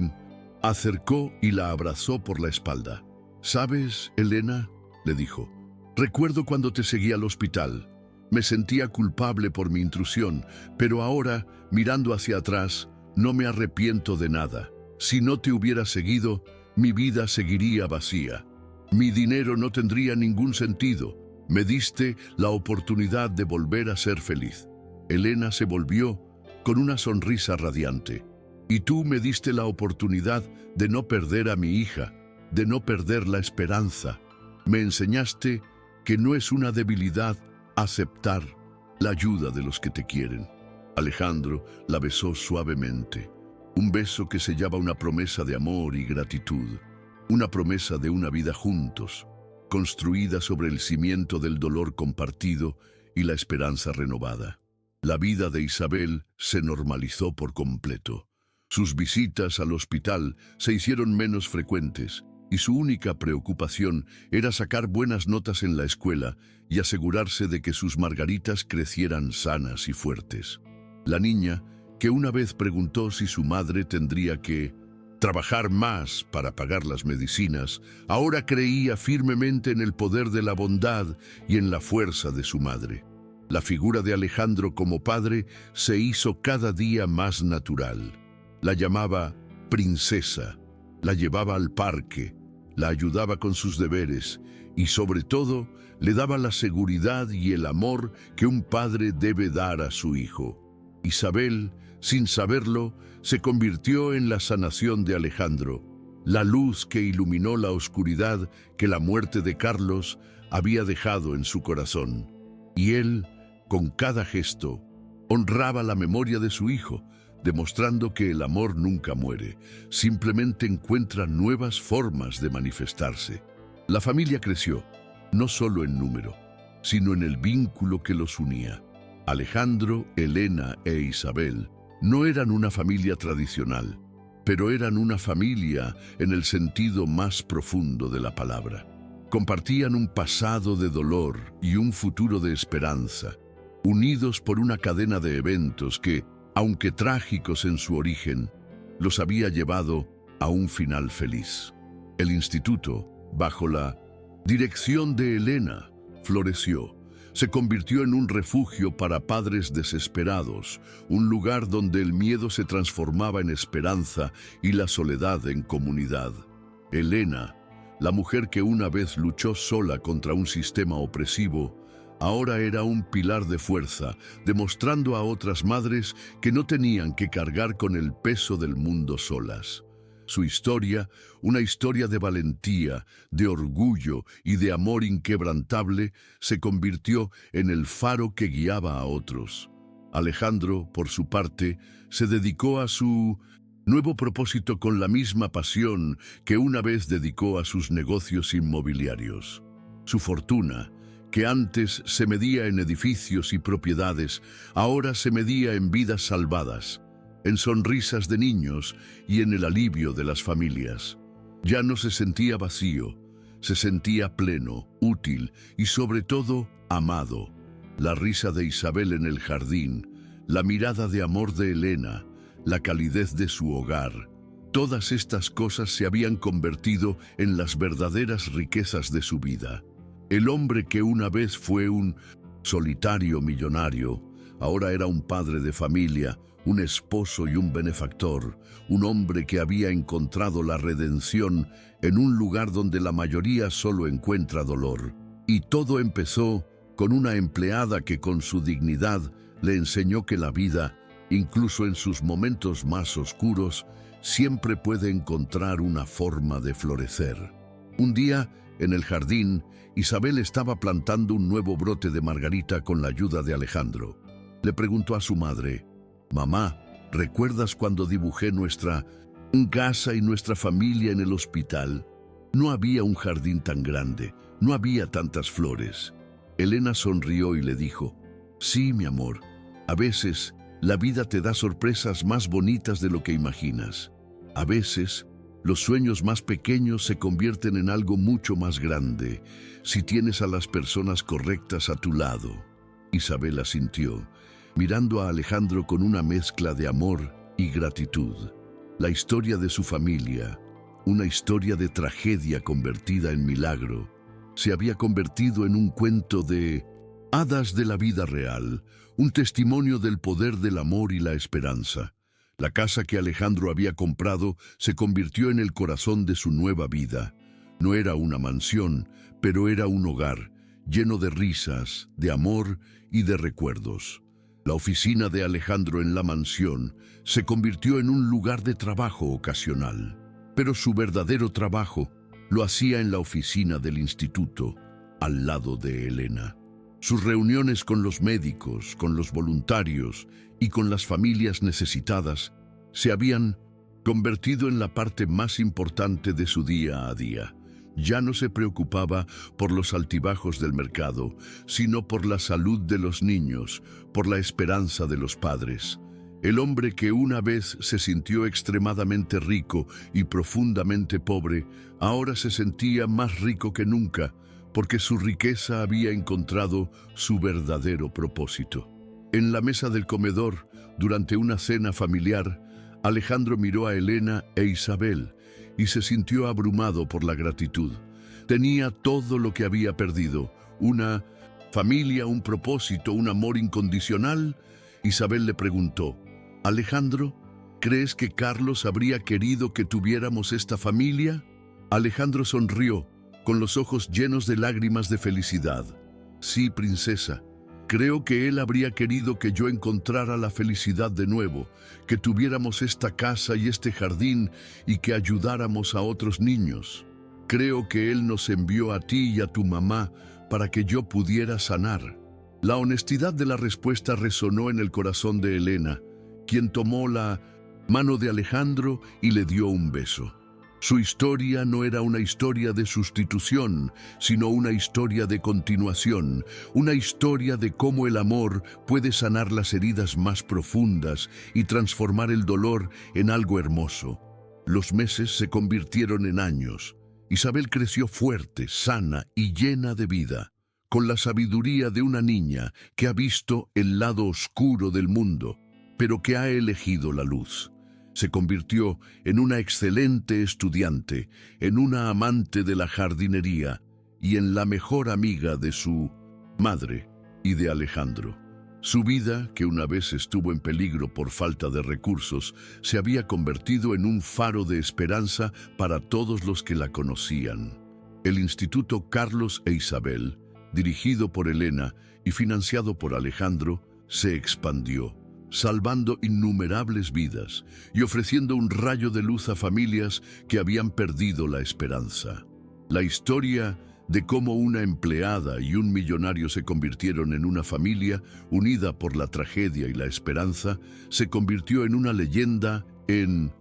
[SPEAKER 1] acercó y la abrazó por la espalda. «¿Sabes, Elena?», le dijo, Recuerdo cuando te seguí al hospital. Me sentía culpable por mi intrusión, pero ahora, mirando hacia atrás, no me arrepiento de nada. Si no te hubiera seguido, mi vida seguiría vacía. Mi dinero no tendría ningún sentido. Me diste la oportunidad de volver a ser feliz. Elena se volvió con una sonrisa radiante. Y tú me diste la oportunidad de no perder a mi hija, de no perder la esperanza. Me enseñaste que no es una debilidad aceptar la ayuda de los que te quieren. Alejandro la besó suavemente. Un beso que sellaba una promesa de amor y gratitud. Una promesa de una vida juntos, construida sobre el cimiento del dolor compartido y la esperanza renovada. La vida de Isabel se normalizó por completo. Sus visitas al hospital se hicieron menos frecuentes y su única preocupación era sacar buenas notas en la escuela y asegurarse de que sus margaritas crecieran sanas y fuertes. La niña, que una vez preguntó si su madre tendría que trabajar más para pagar las medicinas, ahora creía firmemente en el poder de la bondad y en la fuerza de su madre. La figura de Alejandro como padre se hizo cada día más natural. La llamaba princesa, la llevaba al parque, la ayudaba con sus deberes y sobre todo le daba la seguridad y el amor que un padre debe dar a su hijo. Isabel, sin saberlo, se convirtió en la sanación de Alejandro, la luz que iluminó la oscuridad que la muerte de Carlos había dejado en su corazón. Y él, con cada gesto, honraba la memoria de su hijo, demostrando que el amor nunca muere, simplemente encuentra nuevas formas de manifestarse. La familia creció, no solo en número, sino en el vínculo que los unía. Alejandro, Elena e Isabel no eran una familia tradicional, pero eran una familia en el sentido más profundo de la palabra. Compartían un pasado de dolor y un futuro de esperanza, unidos por una cadena de eventos que, aunque trágicos en su origen, los había llevado a un final feliz. El instituto, bajo la dirección de Elena, floreció. Se convirtió en un refugio para padres desesperados, un lugar donde el miedo se transformaba en esperanza y la soledad en comunidad. Elena, la mujer que una vez luchó sola contra un sistema opresivo, ahora era un pilar de fuerza, demostrando a otras madres que no tenían que cargar con el peso del mundo solas. Su historia, una historia de valentía, de orgullo y de amor inquebrantable, se convirtió en el faro que guiaba a otros. Alejandro, por su parte, se dedicó a su nuevo propósito con la misma pasión que una vez dedicó a sus negocios inmobiliarios. Su fortuna, que antes se medía en edificios y propiedades, ahora se medía en vidas salvadas, en sonrisas de niños y en el alivio de las familias. Ya no se sentía vacío, se sentía pleno, útil y sobre todo amado. La risa de Isabel en el jardín, la mirada de amor de Elena, la calidez de su hogar, todas estas cosas se habían convertido en las verdaderas riquezas de su vida. El hombre que una vez fue un solitario millonario, ahora era un padre de familia, un esposo y un benefactor, un hombre que había encontrado la redención en un lugar donde la mayoría solo encuentra dolor. Y todo empezó con una empleada que con su dignidad le enseñó que la vida, incluso en sus momentos más oscuros, siempre puede encontrar una forma de florecer. Un día, en el jardín, Isabel estaba plantando un nuevo brote de margarita con la ayuda de Alejandro. Le preguntó a su madre: «Mamá, ¿recuerdas cuando dibujé nuestra casa y nuestra familia en el hospital? No había un jardín tan grande, no había tantas flores». Elena sonrió y le dijo: «Sí, mi amor, a veces la vida te da sorpresas más bonitas de lo que imaginas. A veces los sueños más pequeños se convierten en algo mucho más grande si tienes a las personas correctas a tu lado». Isabel asintió, mirando a Alejandro con una mezcla de amor y gratitud. La historia de su familia, una historia de tragedia convertida en milagro, se había convertido en un cuento de hadas de la vida real, un testimonio del poder del amor y la esperanza. La casa que Alejandro había comprado se convirtió en el corazón de su nueva vida. No era una mansión, pero era un hogar, lleno de risas, de amor y de recuerdos. La oficina de Alejandro en la mansión se convirtió en un lugar de trabajo ocasional, pero su verdadero trabajo lo hacía en la oficina del instituto, al lado de Elena. Sus reuniones con los médicos, con los voluntarios y con las familias necesitadas se habían convertido en la parte más importante de su día a día. Ya no se preocupaba por los altibajos del mercado, sino por la salud de los niños, por la esperanza de los padres. El hombre que una vez se sintió extremadamente rico y profundamente pobre, ahora se sentía más rico que nunca, porque su riqueza había encontrado su verdadero propósito. En la mesa del comedor, durante una cena familiar, Alejandro miró a Elena e Isabel y se sintió abrumado por la gratitud. Tenía todo lo que había perdido: una familia, un propósito, un amor incondicional. Isabel le preguntó: «Alejandro, ¿crees que Carlos habría querido que tuviéramos esta familia?» Alejandro sonrió, con los ojos llenos de lágrimas de felicidad. «Sí, princesa. Creo que él habría querido que yo encontrara la felicidad de nuevo, que tuviéramos esta casa y este jardín y que ayudáramos a otros niños. Creo que él nos envió a ti y a tu mamá para que yo pudiera sanar». La honestidad de la respuesta resonó en el corazón de Elena, quien tomó la mano de Alejandro y le dio un beso. Su historia no era una historia de sustitución, sino una historia de continuación, una historia de cómo el amor puede sanar las heridas más profundas y transformar el dolor en algo hermoso. Los meses se convirtieron en años. Isabel creció fuerte, sana y llena de vida, con la sabiduría de una niña que ha visto el lado oscuro del mundo, pero que ha elegido la luz. Se convirtió en una excelente estudiante, en una amante de la jardinería y en la mejor amiga de su madre y de Alejandro. Su vida, que una vez estuvo en peligro por falta de recursos, se había convertido en un faro de esperanza para todos los que la conocían. El Instituto Carlos e Isabel, dirigido por Elena y financiado por Alejandro, se expandió, salvando innumerables vidas y ofreciendo un rayo de luz a familias que habían perdido la esperanza. La historia de cómo una empleada y un millonario se convirtieron en una familia unida por la tragedia y la esperanza se convirtió en una leyenda en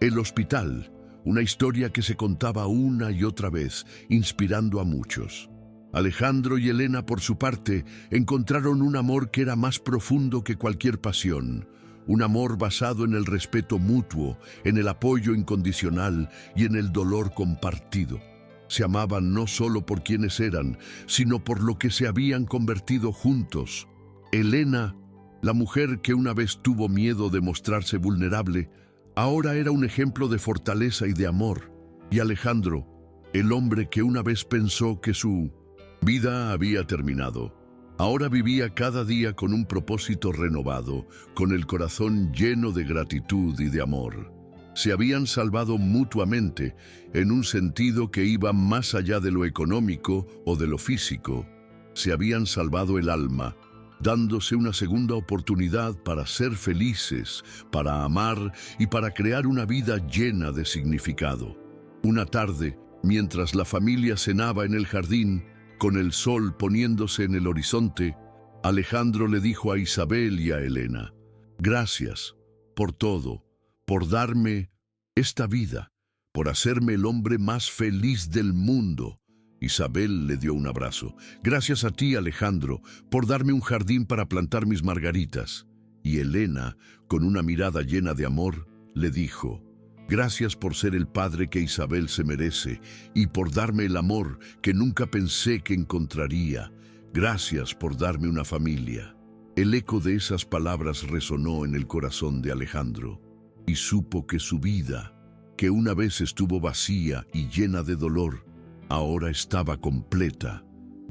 [SPEAKER 1] El Hospital, una historia que se contaba una y otra vez, inspirando a muchos. Alejandro y Elena, por su parte, encontraron un amor que era más profundo que cualquier pasión, un amor basado en el respeto mutuo, en el apoyo incondicional y en el dolor compartido. Se amaban no solo por quienes eran, sino por lo que se habían convertido juntos. Elena, la mujer que una vez tuvo miedo de mostrarse vulnerable, ahora era un ejemplo de fortaleza y de amor. Y Alejandro, el hombre que una vez pensó que su vida había terminado, ahora vivía cada día con un propósito renovado, con el corazón lleno de gratitud y de amor. Se habían salvado mutuamente en un sentido que iba más allá de lo económico o de lo físico. Se habían salvado el alma, dándose una segunda oportunidad para ser felices, para amar y para crear una vida llena de significado. Una tarde, mientras la familia cenaba en el jardín, con el sol poniéndose en el horizonte, Alejandro le dijo a Isabel y a Elena: «Gracias por todo, por darme esta vida, por hacerme el hombre más feliz del mundo». Isabel le dio un abrazo. «Gracias a ti, Alejandro, por darme un jardín para plantar mis margaritas». Y Elena, con una mirada llena de amor, le dijo: «Gracias por ser el padre que Isabel se merece y por darme el amor que nunca pensé que encontraría. Gracias por darme una familia». El eco de esas palabras resonó en el corazón de Alejandro y supo que su vida, que una vez estuvo vacía y llena de dolor, ahora estaba completa,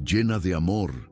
[SPEAKER 1] llena de amor,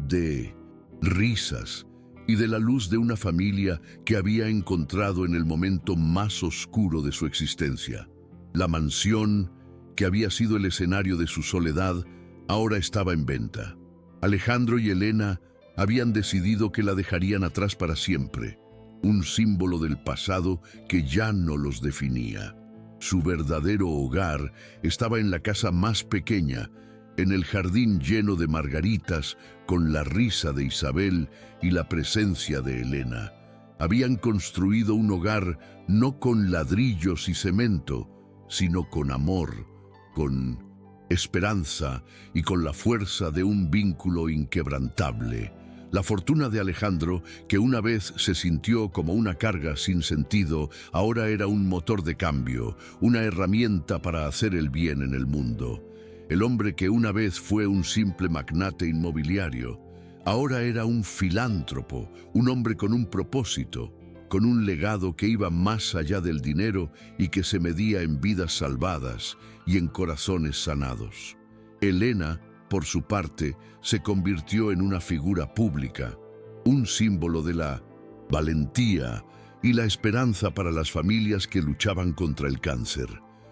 [SPEAKER 1] de risas y de la luz de una familia que había encontrado en el momento más oscuro de su existencia. La mansión, que había sido el escenario de su soledad, ahora estaba en venta. Alejandro y Elena habían decidido que la dejarían atrás para siempre, un símbolo del pasado que ya no los definía. Su verdadero hogar estaba en la casa más pequeña, en el jardín lleno de margaritas, con la risa de Isabel y la presencia de Elena. Habían construido un hogar no con ladrillos y cemento, sino con amor, con esperanza y con la fuerza de un vínculo inquebrantable. La fortuna de Alejandro, que una vez se sintió como una carga sin sentido, ahora era un motor de cambio, una herramienta para hacer el bien en el mundo. El hombre que una vez fue un simple magnate inmobiliario, ahora era un filántropo, un hombre con un propósito, con un legado que iba más allá del dinero y que se medía en vidas salvadas y en corazones sanados. Elena, por su parte, se convirtió en una figura pública, un símbolo de la valentía y la esperanza para las familias que luchaban contra el cáncer.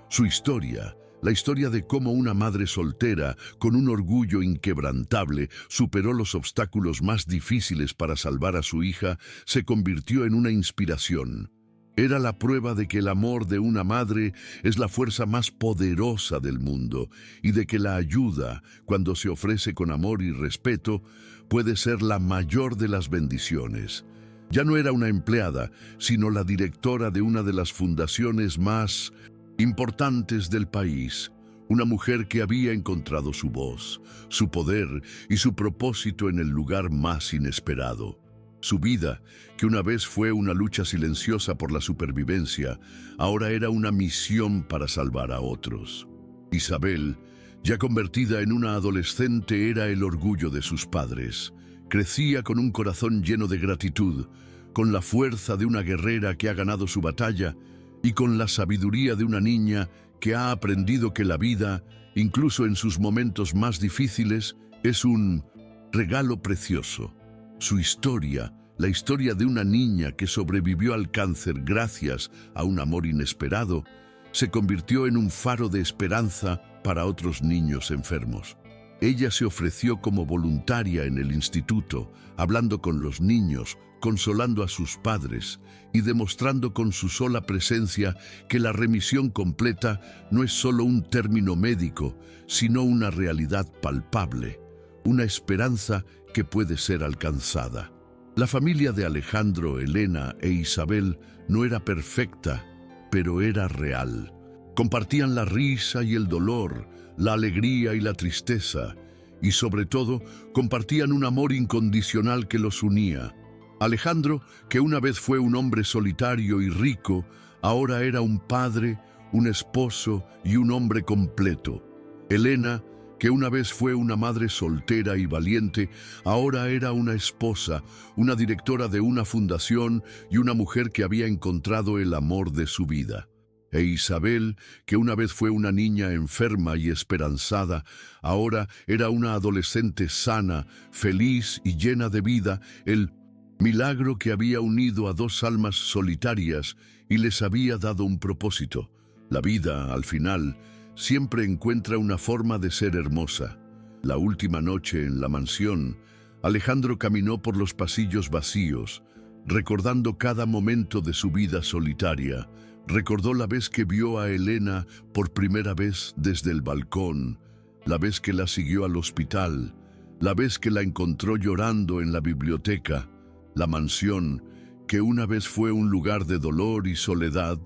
[SPEAKER 1] Su historia, la historia de cómo una madre soltera, con un orgullo inquebrantable, superó los obstáculos más difíciles para salvar a su hija, se convirtió en una inspiración. Era la prueba de que el amor de una madre es la fuerza más poderosa del mundo y de que la ayuda, cuando se ofrece con amor y respeto, puede ser la mayor de las bendiciones. Ya no era una empleada, sino la directora de una de las fundaciones más importantes del país, una mujer que había encontrado su voz, su poder y su propósito en el lugar más inesperado. Su vida, que una vez fue una lucha silenciosa por la supervivencia, ahora era una misión para salvar a otros. Isabel, ya convertida en una adolescente, era el orgullo de sus padres. Crecía con un corazón lleno de gratitud, con la fuerza de una guerrera que ha ganado su batalla y con la sabiduría de una niña que ha aprendido que la vida, incluso en sus momentos más difíciles, es un regalo precioso. Su historia, la historia de una niña que sobrevivió al cáncer gracias a un amor inesperado, se convirtió en un faro de esperanza para otros niños enfermos. Ella se ofreció como voluntaria en el instituto, hablando con los niños, consolando a sus padres y demostrando con su sola presencia que la remisión completa no es solo un término médico, sino una realidad palpable, una esperanza que puede ser alcanzada. La familia de Alejandro, Elena e Isabel no era perfecta, pero era real. Compartían la risa y el dolor, la alegría y la tristeza, y sobre todo compartían un amor incondicional que los unía. Alejandro, que una vez fue un hombre solitario y rico, ahora era un padre, un esposo y un hombre completo. Elena, que una vez fue una madre soltera y valiente, ahora era una esposa, una directora de una fundación y una mujer que había encontrado el amor de su vida. E Isabel, que una vez fue una niña enferma y esperanzada, ahora era una adolescente sana, feliz y llena de vida, el milagro que había unido a dos almas solitarias y les había dado un propósito. La vida, al final, siempre encuentra una forma de ser hermosa. La última noche en la mansión, Alejandro caminó por los pasillos vacíos, recordando cada momento de su vida solitaria. Recordó la vez que vio a Elena por primera vez desde el balcón, la vez que la siguió al hospital, la vez que la encontró llorando en la biblioteca. La mansión, que una vez fue un lugar de dolor y soledad,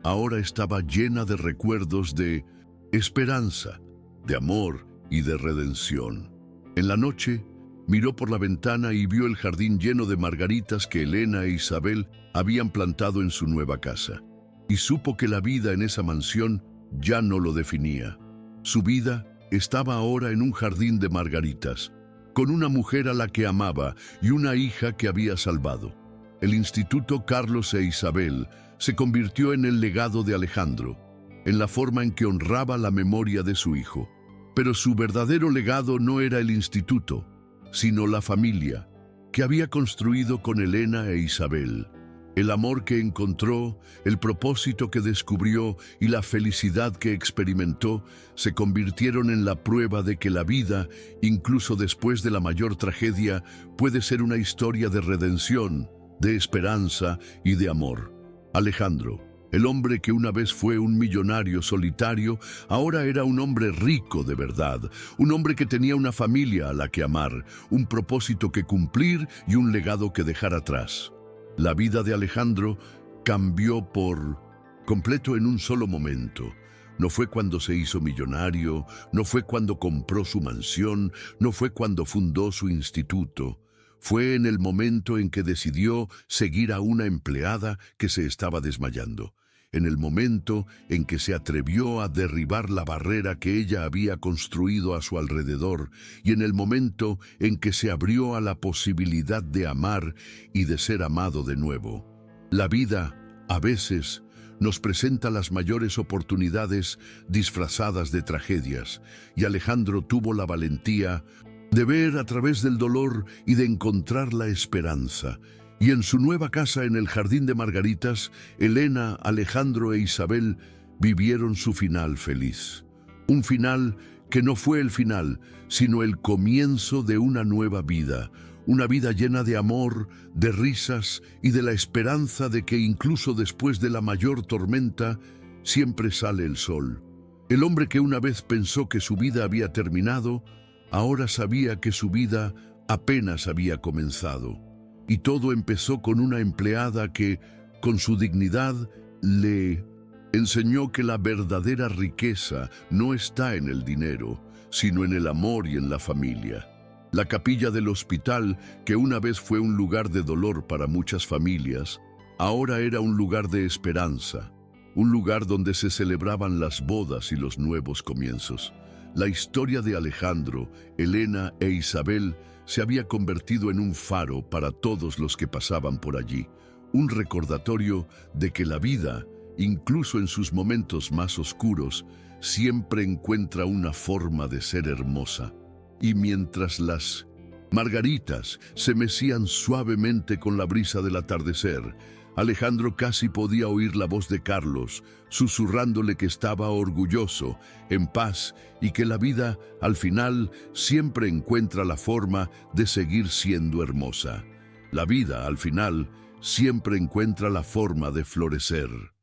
[SPEAKER 1] ahora estaba llena de recuerdos de esperanza, de amor y de redención. En la noche, miró por la ventana y vio el jardín lleno de margaritas que Elena e Isabel habían plantado en su nueva casa. Y supo que la vida en esa mansión ya no lo definía. Su vida estaba ahora en un jardín de margaritas, con una mujer a la que amaba y una hija que había salvado. El Instituto Carlos e Isabel se convirtió en el legado de Alejandro, en la forma en que honraba la memoria de su hijo. Pero su verdadero legado no era el instituto, sino la familia que había construido con Elena e Isabel. El amor que encontró, el propósito que descubrió y la felicidad que experimentó se convirtieron en la prueba de que la vida, incluso después de la mayor tragedia, puede ser una historia de redención, de esperanza y de amor. Alejandro, el hombre que una vez fue un millonario solitario, ahora era un hombre rico de verdad, un hombre que tenía una familia a la que amar, un propósito que cumplir y un legado que dejar atrás. La vida de Alejandro cambió por completo en un solo momento. No fue cuando se hizo millonario, no fue cuando compró su mansión, no fue cuando fundó su instituto. Fue en el momento en que decidió seguir a una empleada que se estaba desmayando. En el momento en que se atrevió a derribar la barrera que ella había construido a su alrededor, y en el momento en que se abrió a la posibilidad de amar y de ser amado de nuevo. La vida, a veces, nos presenta las mayores oportunidades disfrazadas de tragedias, y Alejandro tuvo la valentía de ver a través del dolor y de encontrar la esperanza. Y en su nueva casa en el Jardín de Margaritas, Elena, Alejandro e Isabel vivieron su final feliz. Un final que no fue el final, sino el comienzo de una nueva vida. Una vida llena de amor, de risas y de la esperanza de que incluso después de la mayor tormenta, siempre sale el sol. El hombre que una vez pensó que su vida había terminado, ahora sabía que su vida apenas había comenzado. Y todo empezó con una empleada que, con su dignidad, le enseñó que la verdadera riqueza no está en el dinero, sino en el amor y en la familia. La capilla del hospital, que una vez fue un lugar de dolor para muchas familias, ahora era un lugar de esperanza, un lugar donde se celebraban las bodas y los nuevos comienzos. La historia de Alejandro, Elena e Isabel se había convertido en un faro para todos los que pasaban por allí, un recordatorio de que la vida, incluso en sus momentos más oscuros, siempre encuentra una forma de ser hermosa. Y mientras las margaritas se mecían suavemente con la brisa del atardecer, Alejandro casi podía oír la voz de Carlos, susurrándole que estaba orgulloso, en paz y que la vida, al final, siempre encuentra la forma de seguir siendo hermosa. La vida, al final, siempre encuentra la forma de florecer.